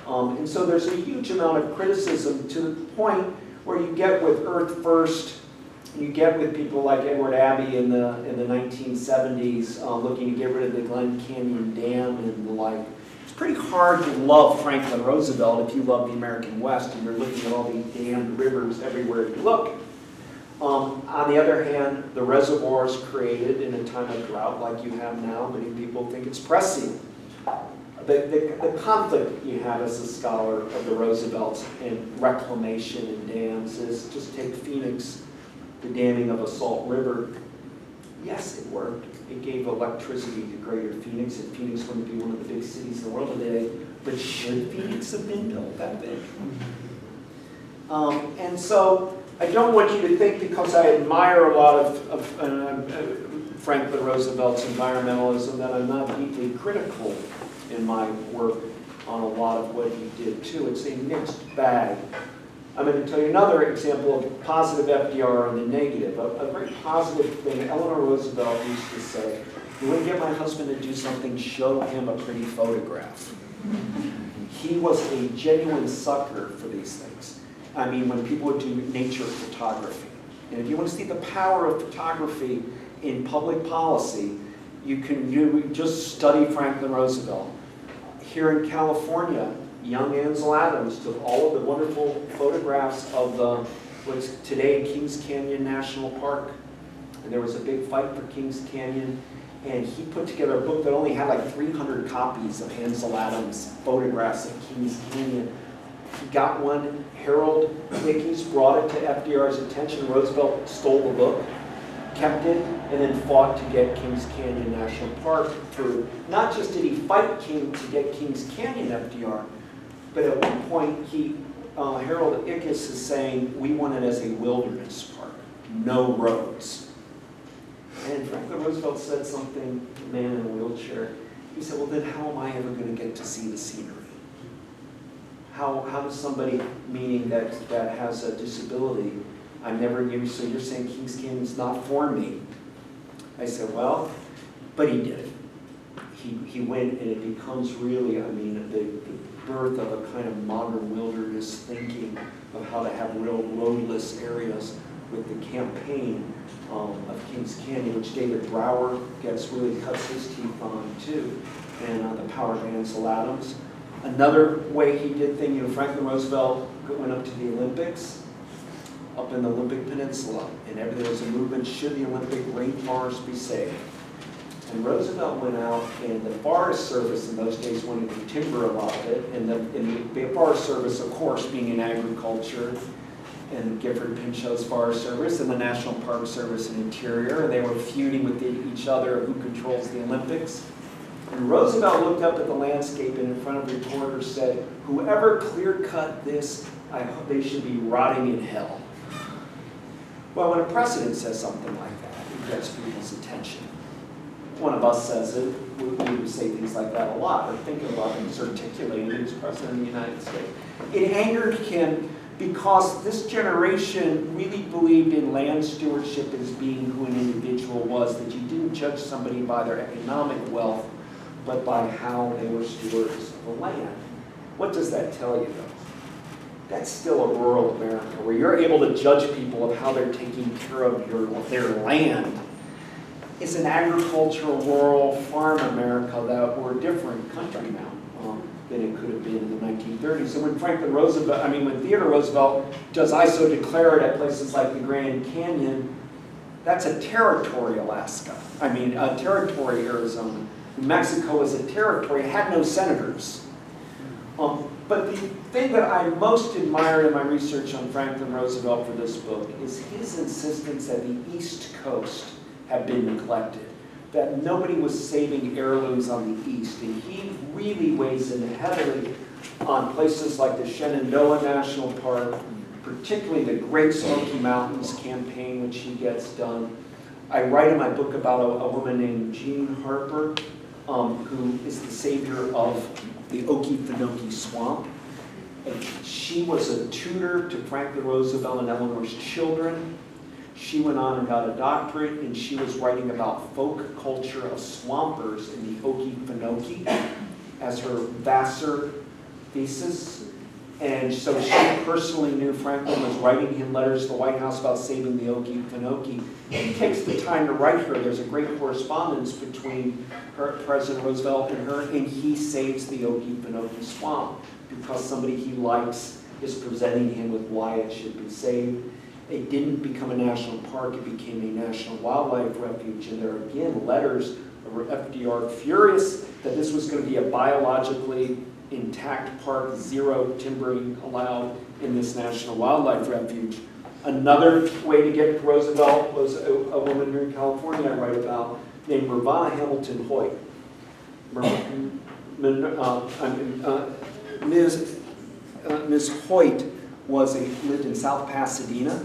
S1: And so there's a huge amount of criticism to the point where you get with Earth First, you get with people like Edward Abbey in the 1970s looking to get rid of the Glen Canyon Dam and the like. It's pretty hard to love Franklin Roosevelt if you love the American West and you're looking at all these dammed rivers everywhere you look. On the other hand, the reservoirs created in a time of drought like you have now, many people think it's prescient. The conflict you have as a scholar of the Roosevelts in reclamation and dams is just take Phoenix, the damming of a salt river. Yes, it worked. It gave electricity to greater Phoenix, and Phoenix wouldn't be one of the big cities in the world today. But should Phoenix have been built that big? And so I don't want you to think because I admire a lot of Franklin Roosevelt's environmentalism that I'm not deeply critical in my work on a lot of what he did too. It's a mixed bag. I'm going to tell you another example of positive FDR and the negative. A very positive thing, Eleanor Roosevelt used to say, you want to get my husband to do something, show him a pretty photograph. He was a genuine sucker for these things. I mean, when people would do nature photography. And if you want to see the power of photography in public policy, you can just study Franklin Roosevelt. Here in California, young Ansel Adams took all of the wonderful photographs of what's today Kings Canyon National Park. And there was a big fight for Kings Canyon. And he put together a book that only had like 300 copies of Ansel Adams' photographs of Kings Canyon. He got one. Harold Ickes brought it to FDR's attention. Roosevelt stole the book, kept it, and then fought to get Kings Canyon National Park through. Not just did he fight to get Kings Canyon FDR, but at one point, Harold Ickes is saying, we want it as a wilderness park, no roads. And Franklin Roosevelt said something, a man in a wheelchair. He said, well, then how am I ever going to get to see the scenery? How does somebody, meaning that has a disability, so you're saying Kings Canyon's not for me? I said, well, but he did it. he went, and it becomes really, I mean, the birth of a kind of modern wilderness thinking of how to have real roadless areas with the campaign of Kings Canyon, which David Brower really cuts his teeth on too, and the power of Ansel Adams. Another way he did things, Franklin Roosevelt went up to the Olympics, up in the Olympic Peninsula, and there was a movement, should the Olympic rainforest be saved? And Roosevelt went out, and the Forest Service in those days wanted to timber a lot of it, and the Forest Service, of course, being in agriculture, and Gifford Pinchot's Forest Service, and the National Park Service and Interior, and they were feuding with each other who controls the Olympics. And Roosevelt looked up at the landscape and in front of reporters said, whoever clear-cut this, I hope they should be rotting in hell. Well, when a president says something like that, it gets people's attention. One of us says it, we would say things like that a lot, or think about him articulating as president of the United States. It angered him because this generation really believed in land stewardship as being who an individual was, that you didn't judge somebody by their economic wealth, but by how they were stewards of the land. What does that tell you, though? That's still a rural America, where you're able to judge people of how they're taking care of their land. It's an agricultural, rural, farm America that we're a different country now than it could have been in the 1930s. And when Theodore Roosevelt does ISO declare it at places like the Grand Canyon, that's a territory, Alaska. A territory, Arizona. Mexico is a territory, it had no senators. But the thing that I most admire in my research on Franklin Roosevelt for this book is his insistence that the East Coast had been neglected, that nobody was saving heirlooms on the East. And he really weighs in heavily on places like the Shenandoah National Park, particularly the Great Smoky Mountains campaign, which he gets done. I write in my book about a woman named Jean Harper, who is the savior of the Okefenokee Swamp. And she was a tutor to Franklin Roosevelt and Eleanor's children. She went on and got a doctorate, and she was writing about folk culture of swampers in the Okefenokee as her Vassar thesis. And so she personally knew Franklin was writing him letters to the White House about saving the Okefenokee. He takes the time to write her. There's a great correspondence between President Roosevelt and her, and he saves the Okefenokee Swamp because somebody he likes is presenting him with why it should be saved. It didn't become a national park, it became a national wildlife refuge. And there are again letters of FDR furious that this was going to be a biologically intact park, zero timbering allowed in this national wildlife refuge. Another way to get to Roosevelt was a woman here in California I write about named Ravana Hamilton Hoyt. Ms. Hoyt lived in South Pasadena.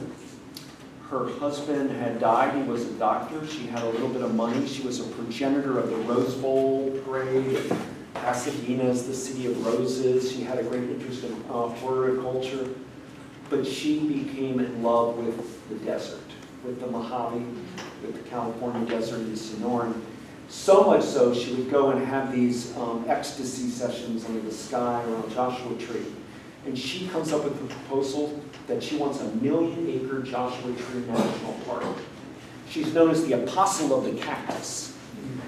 S1: Her husband had died. He was a doctor. She had a little bit of money. She was a progenitor of the Rose Bowl parade. Pasadena is the city of roses. She had a great interest in horticulture. But she became in love with the desert, with the Mojave, with the California desert in Sonoran. So much so, she would go and have these ecstasy sessions under the sky around Joshua Tree. And she comes up with a proposal that she wants a 1 million-acre Joshua Tree National Park. She's known as the apostle of the cactus.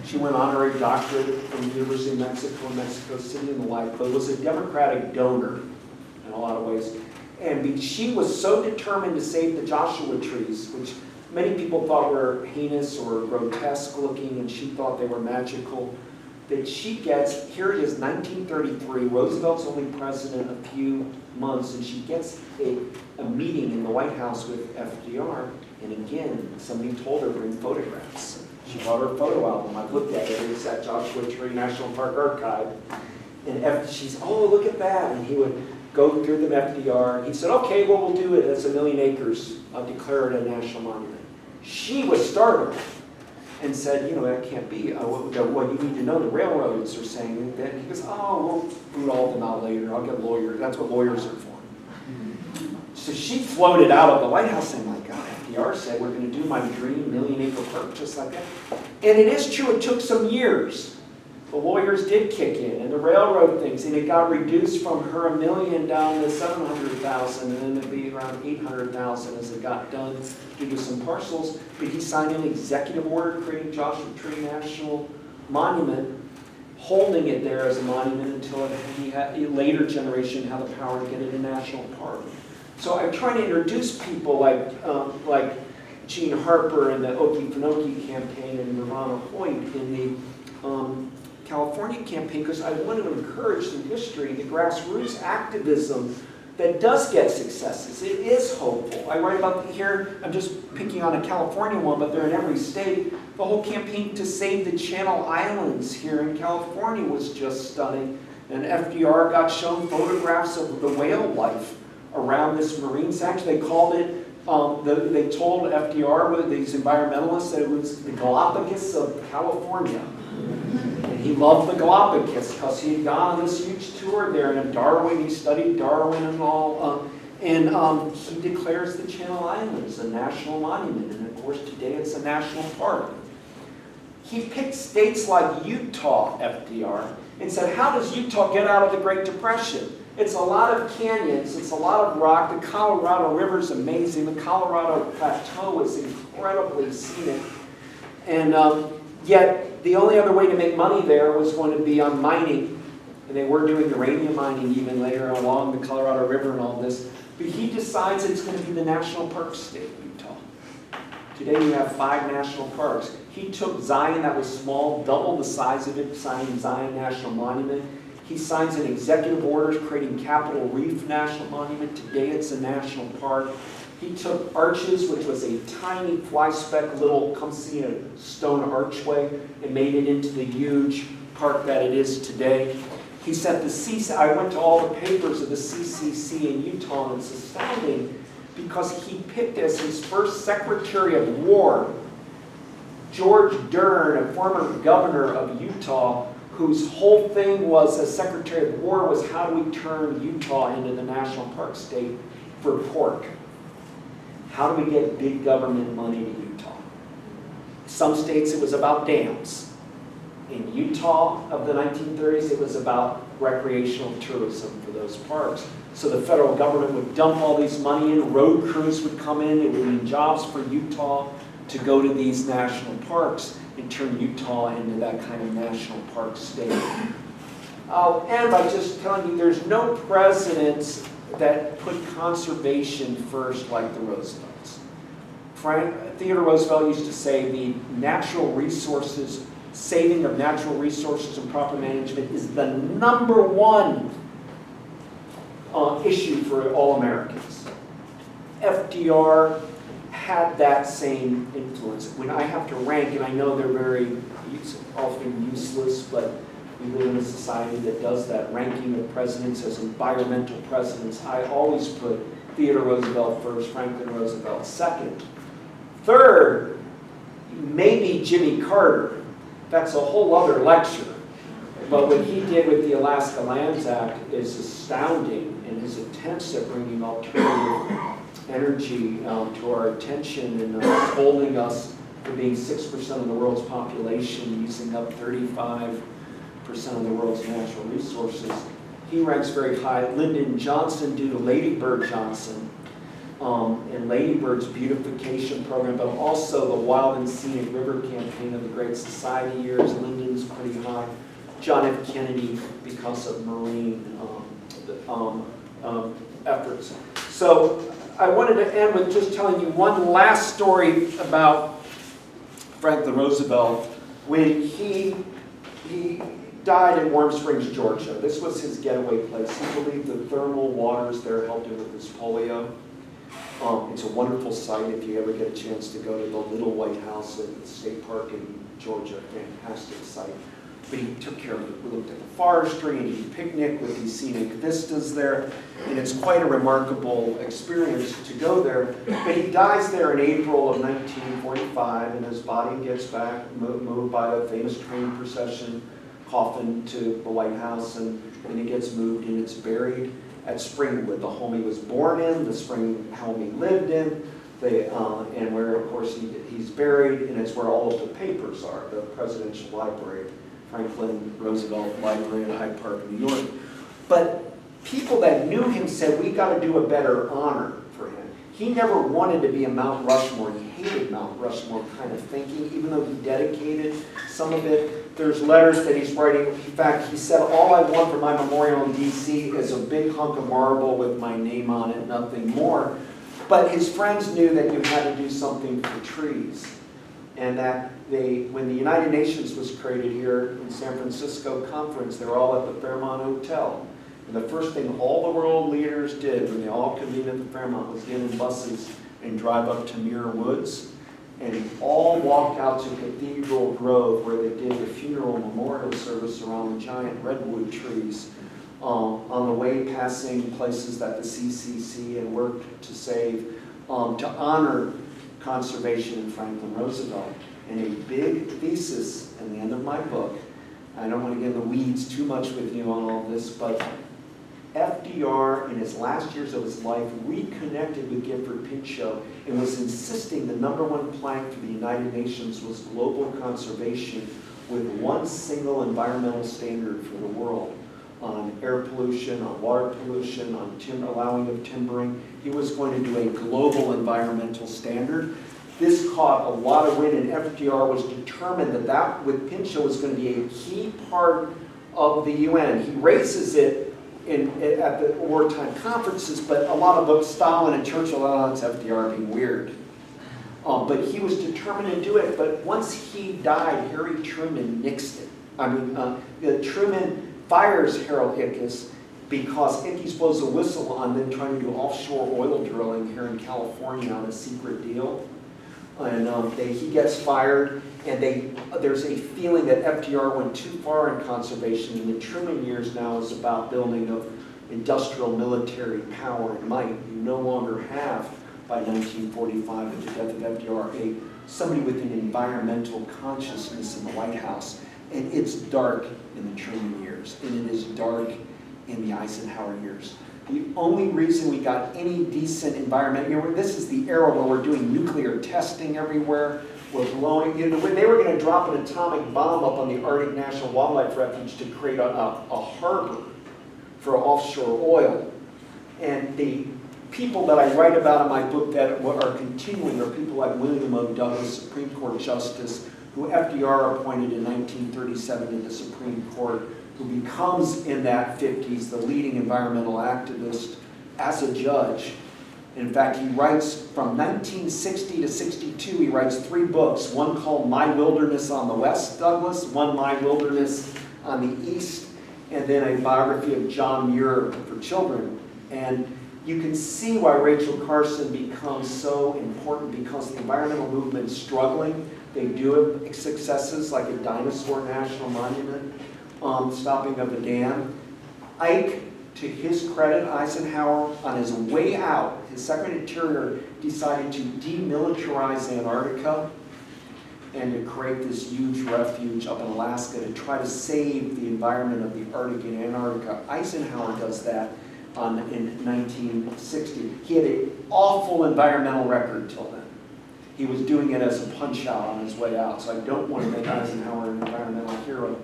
S1: She went honorary doctorate from the University of Mexico in Mexico City and the like, but was a Democratic donor in a lot of ways. And she was so determined to save the Joshua trees, which many people thought were heinous or grotesque looking, and she thought they were magical, that she gets, here it is, 1933, Roosevelt's only president a few months, and she gets a meeting in the White House with FDR, and again, somebody told her to bring photographs. She brought her photo album. I've looked at it. It's at Joshua Tree National Park Archive. And she's, oh, look at that. And he would go through them, FDR. And he said, okay, well, we'll do it. That's 1 million acres. I'll declare it a national monument. She was startled and said, that can't be. What you need to know, the railroads are saying that. He goes, oh, we'll boot all them out later. I'll get lawyers. That's what lawyers are for. So she floated out of the White House saying, my God, FDR said we're going to do my dream 1 million acre park just like that. And it is true, it took some years. the lawyers did kick in, and the railroad things, and it got reduced from her $1 million down to 700,000, and then it'd be around 800,000 as it got done due to some parcels. But he signed an executive order creating Joshua Tree National Monument, holding it there as a monument until he had a later generation had the power to get it a national park. So I'm trying to introduce people like Gene Harper and the Okefenokee campaign and Nirvana Hoyt in the California campaign, because I want to encourage through history the grassroots activism that does get successes. It is hopeful. I write about here, I'm just picking on a California one, but they're in every state. The whole campaign to save the Channel Islands here in California was just stunning. And FDR got shown photographs of the whale life around this marine sanctuary. They called it, they told FDR, these environmentalists, that it was the Galapagos of California. And he loved the Galapagos because he had gone on this huge tour there, and in Darwin, he studied Darwin and all, and he declares the Channel Islands a national monument, and of course today it's a national park. He picked states like Utah, FDR, and said, how does Utah get out of the Great Depression? It's a lot of canyons, it's a lot of rock, the Colorado River is amazing, the Colorado Plateau is incredibly scenic, and yet the only other way to make money there was going to be on mining, and they were doing uranium mining even later along the Colorado River and all this, but he decides it's going to be the national park state, Utah. Today we have 5 national parks. He took Zion, that was small, double the size of it, signing Zion National Monument. He signs an executive order creating Capitol Reef National Monument. Today it's a national park. He took Arches, which was a tiny fly-speck little, come see a stone archway, and made it into the huge park that it is today. He said the CCC, I went to all the papers of the CCC in Utah, and it's astounding because he picked as his first Secretary of War George Dern, a former governor of Utah, whose whole thing was as Secretary of War was how do we turn Utah into the national park state for pork? How do we get big government money to Utah? Some states it was about dams. In Utah of the 1930s, it was about recreational tourism for those parks. So the federal government would dump all these money in, road crews would come in, it would mean jobs for Utah to go to these national parks and turn Utah into that kind of national park state. I'll end by just telling you there's no presidents that put conservation first like the Roosevelts. Theodore Roosevelt used to say the natural resources, saving of natural resources and proper management is the #1 issue for all Americans. FDR had that same influence. When I have to rank, and I know they're very often useless, but we live in a society that does that, ranking of presidents as environmental presidents, I always put Theodore Roosevelt first, Franklin Roosevelt second. Third, maybe Jimmy Carter. That's a whole other lecture. But what he did with the Alaska Lands Act is astounding, and his attempts at bringing alternative energy to our attention and holding us for being 6% of the world's population, using up 35% of the world's natural resources. He ranks very high. Lyndon Johnson, due to Lady Bird Johnson, and Lady Bird's beautification program, but also the Wild and Scenic River campaign of the Great Society years. Lyndon's pretty high. John F. Kennedy, because of marine efforts. So I wanted to end with just telling you one last story about Franklin Roosevelt when he died in Warm Springs, Georgia. This was his getaway place. He believed the thermal waters there helped him with his polio. It's a wonderful site if you ever get a chance to go to the Little White House at the State Park in Georgia. Fantastic site. But he took care of it. We looked at the forestry and he picnicked with these scenic vistas there. And it's quite a remarkable experience to go there. But he dies there in April of 1945, and his body gets back, moved by a famous train procession, coffin to the White House, and he gets moved, and it's buried at Springwood, the home he was born in, the spring home he lived in, and where, of course, he's buried, and it's where all of the papers are, the Presidential Library. Franklin Roosevelt Library in Hyde Park, New York. But people that knew him said, we got to do a better honor for him. He never wanted to be a Mount Rushmore. He hated Mount Rushmore kind of thinking, even though he dedicated some of it. There's letters that he's writing. In fact, he said, all I want for my memorial in D.C. is a big hunk of marble with my name on it, nothing more. But his friends knew that you had to do something for trees. And that when the United Nations was created here in San Francisco conference, they were all at the Fairmont Hotel. And the first thing all the world leaders did when they all convened at the Fairmont was get in buses and drive up to Muir Woods. And all walked out to Cathedral Grove, where they did the funeral memorial service around the giant redwood trees, on the way passing places that the CCC had worked to save, to honor conservation in Franklin Roosevelt. And a big thesis in the end of my book, I don't want to get in the weeds too much with you on all this, but FDR, in his last years of his life, reconnected with Gifford Pinchot and was insisting the #1 plank for the United Nations was global conservation with one single environmental standard for the world on air pollution, on water pollution, on allowing of timbering. He was going to do a global environmental standard. This caught a lot of wind, and FDR was determined that with Pinchot was going to be a key part of the UN. He raises it at the wartime conferences, but a lot of Stalin and Churchill, it's FDR being weird. But he was determined to do it. But once he died, Harry Truman nixed it. Truman fires Harold Ickes because Ickes blows a whistle on them trying to do offshore oil drilling here in California on a secret deal. And he gets fired, and there's a feeling that FDR went too far in conservation, and the Truman years now is about building of industrial military power and might. You no longer have, by 1945, with the death of FDR, somebody with an environmental consciousness in the White House. And it's dark in the Truman years, and it is dark in the Eisenhower years. The only reason we got any decent environment, this is the era where we're doing nuclear testing everywhere. We're blowing, they were going to drop an atomic bomb up on the Arctic National Wildlife Refuge to create a harbor for offshore oil. And the people that I write about in my book that are continuing are people like William O. Douglas, Supreme Court Justice, who FDR appointed in 1937 to the Supreme Court, who becomes in that 50s the leading environmental activist as a judge. In fact, he writes from 1960 to 62, he writes 3 books, one called My Wilderness on the West, Douglas, one My Wilderness on the East, and then a biography of John Muir for children. And you can see why Rachel Carson becomes so important, because the environmental movement is struggling. They do have successes like a dinosaur national monument, stopping of a dam. Ike, to his credit, Eisenhower, on his way out, his Secretary of Interior decided to demilitarize Antarctica and to create this huge refuge up in Alaska to try to save the environment of the Arctic and Antarctica. Eisenhower does that in 1960. He had an awful environmental record till then. He was doing it as a punch-out on his way out, so I don't want to make Eisenhower an environmental hero.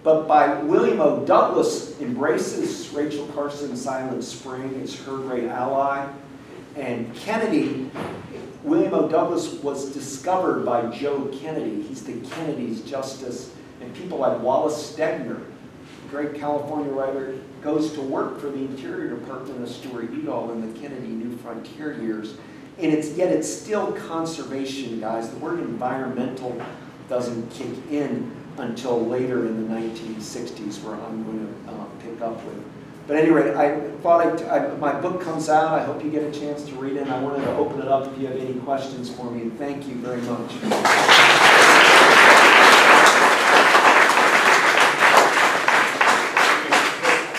S1: But by William O. Douglas embraces Rachel Carson's Silent Spring as her great ally. And Kennedy, William O. Douglas was discovered by Joe Kennedy. He's the Kennedy's justice. And people like Wallace Stegner, the great California writer, goes to work for the Interior Department of Stuart Udall in the Kennedy New Frontier years. And yet it's still conservation, guys. The word environmental doesn't kick in until later in the 1960s, where I'm going to pick up with. But anyway, I thought my book comes out. I hope you get a chance to read it. And I wanted to open it up if you have any questions for me. And thank you very much.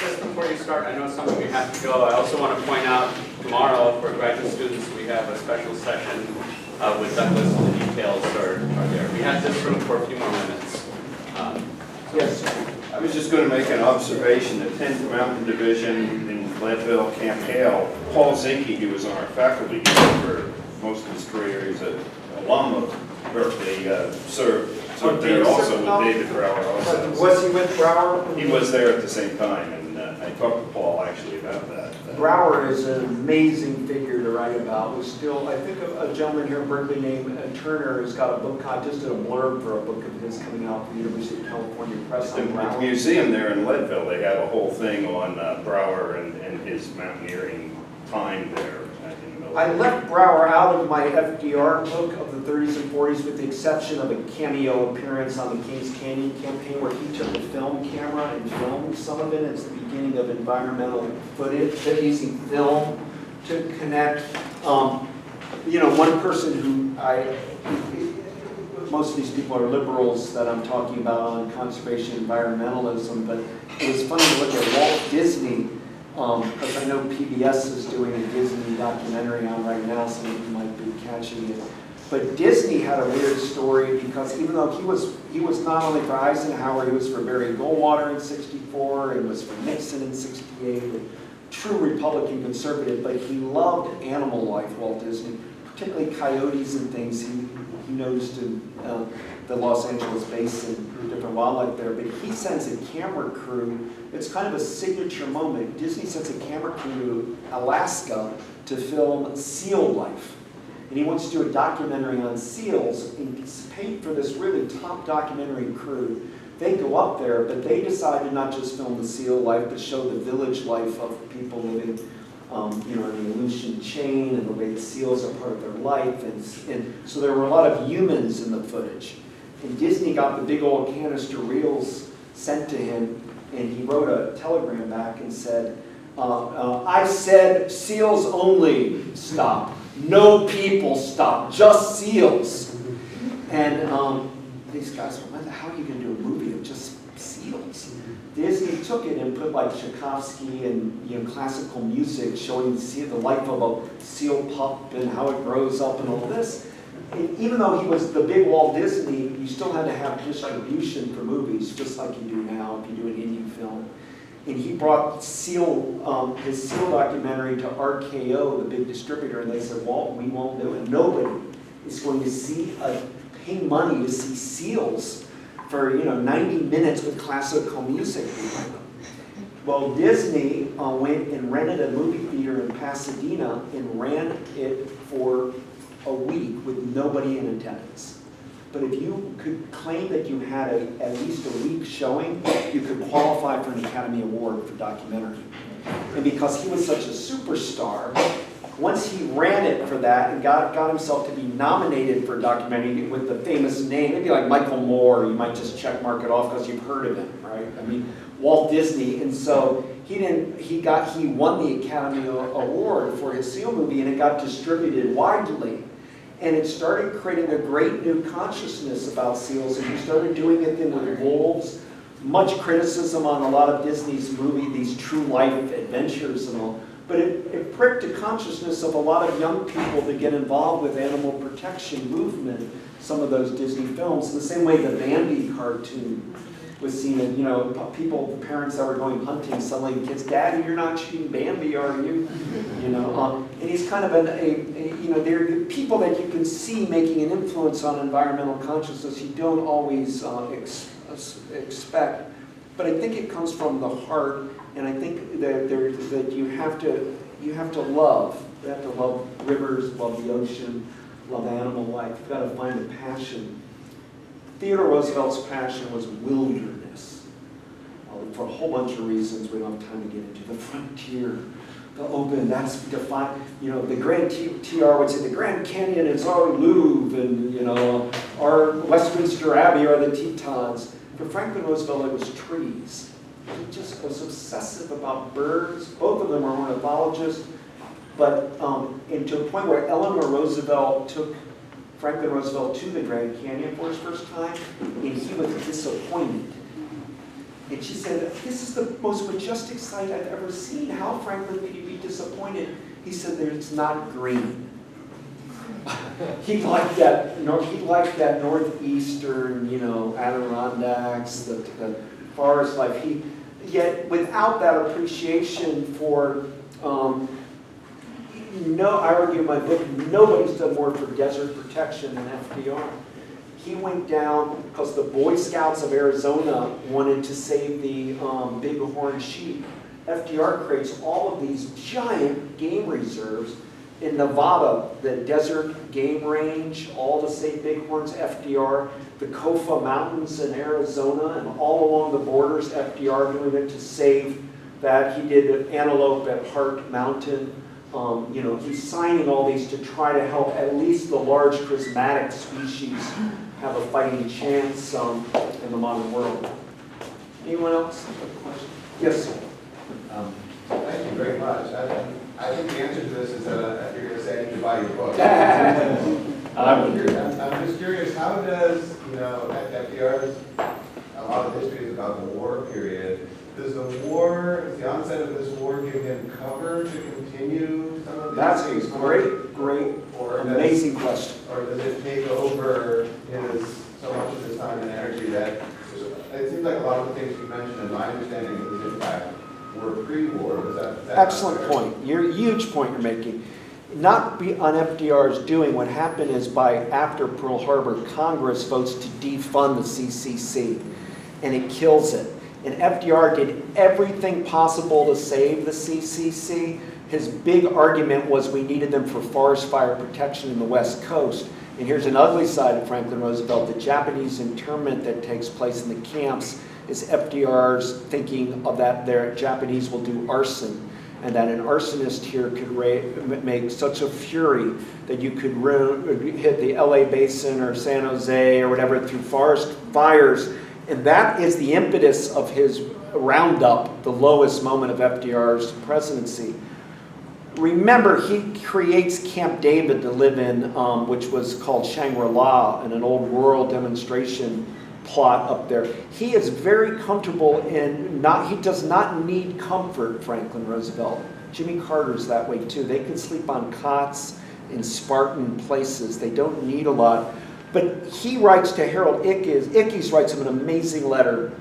S2: Just before you start, I know some of you have to go. I also want to point out tomorrow for graduate students, we have a special session with Douglas. The details are there. We have this room for a few more minutes.
S3: Yes, I was just going to make an observation. The 10th Mountain Division in Leadville, Camp Hale, Paul Zinke, who was on our faculty for most of his career, he's an alum of Berkeley, served So there also with David Brower also.
S1: Was he with Brower?
S3: He was there at the same time, and I talked to Paul actually about that.
S1: Brower is an amazing figure to write about. Was still, I think, a gentleman here in Brinkley named Turner has got a book. I just did a blurb for a book of his coming out from the University of California Press
S3: At
S1: on
S3: the
S1: Brower.
S3: museum there in Leadville, they have a whole thing on Brower and his mountaineering time there in the military.
S1: I left Brower out of my FDR book of the 30s and 40s with the exception of a cameo appearance on the Kings Canyon campaign where he took a film camera and filmed some of it. It's the beginning of environmental footage, using film to connect. You know, one person who most of these people are liberals that I'm talking about on conservation environmentalism, but it was funny to look at Walt Disney, because I know PBS is doing a Disney documentary on right now, some of you might be catching it. But Disney had a weird story because even though he was not only for Eisenhower, he was for Barry Goldwater in '64 and was for Nixon in '68, a true Republican conservative, but he loved animal life, Walt Disney, particularly coyotes and things. He noticed in the Los Angeles basin, different wildlife there, but he sends a camera crew. It's kind of a signature moment. Disney sends a camera crew to Alaska to film seal life. And he wants to do a documentary on seals, and he's paid for this really top documentary crew. They go up there, but they decided not just film the seal life, but show the village life of people living you know, in the Aleutian chain and the way the seals are part of their life. And so there were a lot of humans in the footage. And Disney got the big old canister reels sent to him, and he wrote a telegram back and said, I said seals only, stop. No people, stop. Just seals. And these guys went, how are you going to do a movie of just seals? Disney took it and put like Tchaikovsky and, you know, classical music showing the life of a seal pup and how it grows up and all this. And even though he was the big Walt Disney, you still had to have distribution for movies, just like you do now if you do an indie film. And he brought his seal documentary to RKO, the big distributor, and they said, Walt, we won't do it. Nobody is going to pay money to see seals for 90 minutes with classical music behind them. Well, Disney went and rented a movie theater in Pasadena and ran it for a week with nobody in attendance. But if you could claim that you had at least a week showing, you could qualify for an Academy Award for documentary. And because he was such a superstar, once he ran it for that and got himself to be nominated for a documentary with the famous name, maybe like Michael Moore, you might just check mark it off because you've heard of him, right? I mean, Walt Disney, and so he won the Academy Award for his seal movie, and it got distributed widely. And it started creating a great new consciousness about seals, and he started doing it then with wolves. Much criticism on a lot of Disney's movie, these true life adventures and all. But it pricked the consciousness of a lot of young people to get involved with animal protection movement, some of those Disney films. In the same way the Bambi cartoon was seen, and parents that were going hunting, suddenly kids, Daddy, you're not shooting Bambi, are you? And he's kind of they're people that you can see making an influence on environmental consciousness you don't always expect. But I think it comes from the heart, and I think that you have to love rivers, love the ocean, love animal life. You've got to find a passion. Theodore Roosevelt's passion was wilderness. For a whole bunch of reasons we don't have time to get into. The frontier, the open, that's defined. The Grand TR would say the Grand Canyon is our Louvre, and our Westminster Abbey are the Tetons. For Franklin Roosevelt, it was trees. He just was obsessive about birds. Both of them were ornithologists, but and to a point where Eleanor Roosevelt took Franklin Roosevelt to the Grand Canyon for his first time, and he was disappointed. And she said, "This is the most majestic sight I've ever seen. How, Franklin, could you be disappointed?" He said, "It's not green." He liked that northeastern, Adirondacks, the forest life. Yet without that appreciation for, I argue in my book, nobody's done more for desert protection than FDR. He went down because the Boy Scouts of Arizona wanted to save the bighorn sheep. FDR creates all of these giant game reserves in Nevada, the Desert Game Range, all to save bighorns, FDR. The Kofa Mountains in Arizona and all along the borders, FDR doing it to save that. He did antelope at Hart Mountain. You know, he's signing all these to try to help at least the large charismatic species have a fighting chance in the modern world. Anyone else? Yes, sir.
S4: Thank you very much. I think the answer to this is that you're going to say I need to buy your book. I'm just curious, how does, you know, FDR's, a lot of history is about the war period. Does the onset of this war give him cover to continue some of these
S1: That's
S4: things?
S1: a great, amazing question.
S4: Or does it take over so much of his time and energy that, it seems like a lot of the things you mentioned, in my understanding of his impact, were pre-war. Is that
S1: Excellent point. Huge point you're making. Not be on FDR's doing. What happened is after Pearl Harbor, Congress votes to defund the CCC, and it kills it. And FDR did everything possible to save the CCC. His big argument was we needed them for forest fire protection in the West Coast. And here's an ugly side of Franklin Roosevelt. The Japanese internment that takes place in the camps is FDR's thinking of that their Japanese will do arson, and that an arsonist here could make such a fury that you could hit the LA basin or San Jose or whatever through forest fires. And that is the impetus of his roundup, the lowest moment of FDR's presidency. Remember, he creates Camp David to live in, which was called Shangri-La, in an old rural demonstration plot up there. He is very comfortable he does not need comfort, Franklin Roosevelt. Jimmy Carter's that way too. They can sleep on cots in Spartan places. They don't need a lot. But he writes to Harold Ickes. Ickes writes him an amazing letter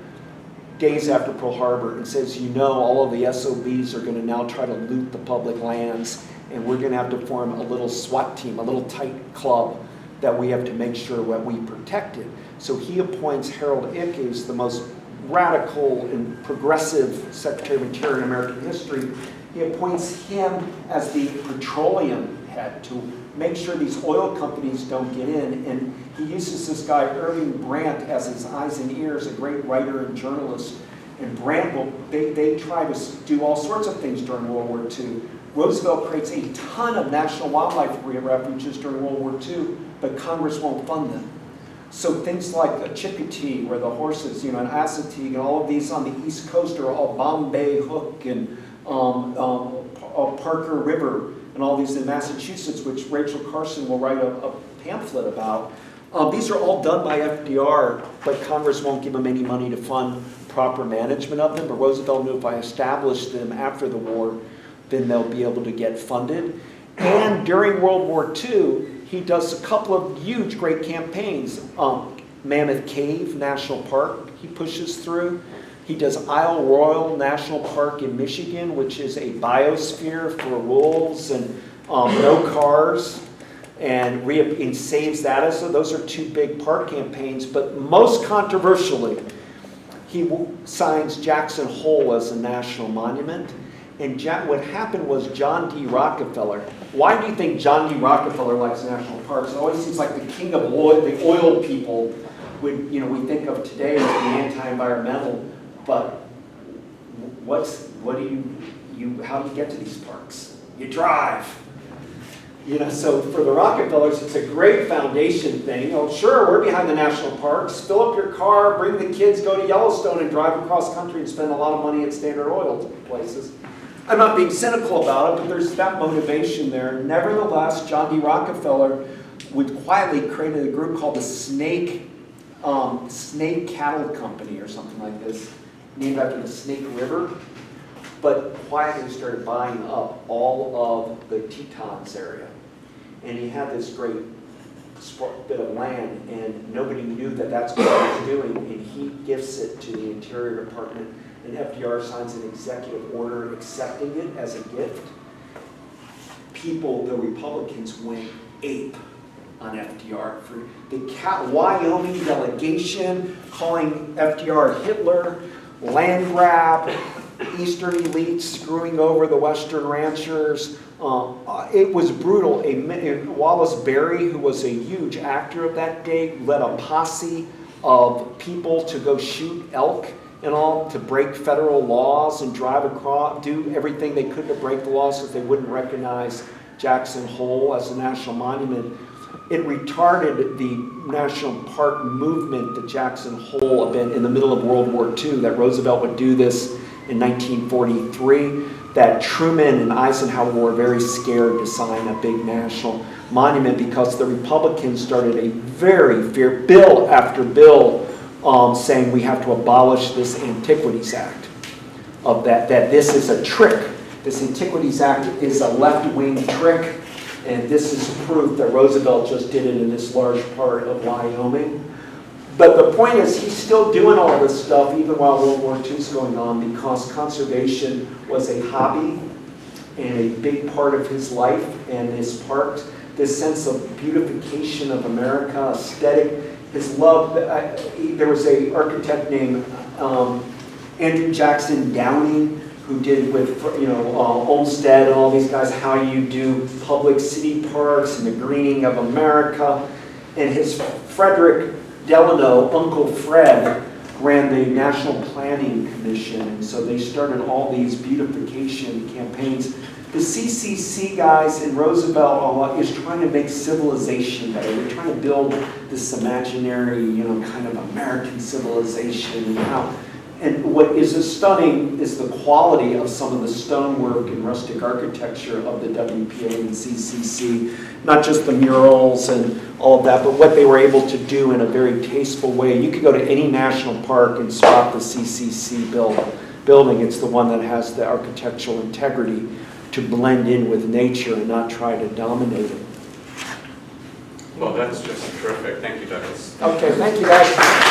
S1: days after Pearl Harbor and says, you know, all of the SOBs are going to now try to loot the public lands, and we're going to have to form a little SWAT team, a little tight club that we have to make sure that we protect it. So he appoints Harold Ickes, the most radical and progressive Secretary of Interior in American history. He appoints him as the petroleum head to make sure these oil companies don't get in. And he uses this guy, Irving Brandt, as his eyes and ears, a great writer and journalist. And Brandt they try to do all sorts of things during World War II. Roosevelt creates a ton of national wildlife refuges during World War II, but Congress won't fund them. So things like a Chicotee, where the horses, you know, and Assateague, and all of these on the East Coast are all Bombay Hook and Parker River, and all these in Massachusetts, which Rachel Carson will write a pamphlet about. These are all done by FDR, but Congress won't give them any money to fund proper management of them. But Roosevelt knew if I establish them after the war, then they'll be able to get funded. And during World War II, he does a couple of huge, great campaigns. Mammoth Cave National Park, he pushes through. He does Isle Royale National Park in Michigan, which is a biosphere for wolves and no cars, and saves that. So those are two big park campaigns. But most controversially, he signs Jackson Hole as a national monument. And what happened was John D. Rockefeller. Why do you think John D. Rockefeller likes national parks? It always seems like the king of oil, the oil people, we think of today as being anti-environmental. But how do you get to these parks? You drive. So for the Rockefellers, it's a great foundation thing. Oh, sure, we're behind the national parks. Fill up your car, bring the kids, go to Yellowstone and drive across country and spend a lot of money at Standard Oil places. I'm not being cynical about it, but there's that motivation there. Nevertheless, John D. Rockefeller would quietly create a group called the Snake Cattle Company or something like this, named after the Snake River, but quietly started buying up all of the Tetons area. And he had this great bit of land, and nobody knew that that's what he was doing, and he gifts it to the Interior Department, and FDR signs an executive order accepting it as a gift. The Republicans, went ape on FDR. For the Wyoming delegation calling FDR Hitler, land grab, Eastern elites screwing over the Western ranchers. It was brutal. Wallace Berry, who was a huge actor of that day, led a posse of people to go shoot elk and all, to break federal laws and drive across, do everything they could to break the laws so they wouldn't recognize Jackson Hole as a national monument. It retarded the national park movement that Jackson Hole had been in the middle of World War II, that Roosevelt would do this in 1943, that Truman and Eisenhower were very scared to sign a big national monument because the Republicans started a very fierce bill after bill saying we have to abolish this Antiquities Act, of that this is a trick. This Antiquities Act is a left-wing trick, and this is proof that Roosevelt just did it in this large part of Wyoming. But the point is, he's still doing all this stuff even while World War II is going on, because conservation was a hobby and a big part of his life, and his parks, this sense of beautification of America, aesthetic, his love. There was an architect named Andrew Jackson Downey, who did with Olmsted and all these guys, how you do public city parks and the greening of America. And his Frederick Delano, Uncle Fred, ran the National Planning Commission, and so they started all these beautification campaigns. The CCC guys in Roosevelt is trying to make civilization better. They're trying to build this imaginary, kind of American civilization. And what is stunning is the quality of some of the stonework and rustic architecture of the WPA and CCC. Not just the murals and all of that, but what they were able to do in a very tasteful way. You could go to any national park and spot the CCC building. It's the one that has the architectural integrity to blend in with nature and not try to dominate it.
S2: Well, that's just terrific. Thank you, Douglas.
S1: Okay, thank you guys.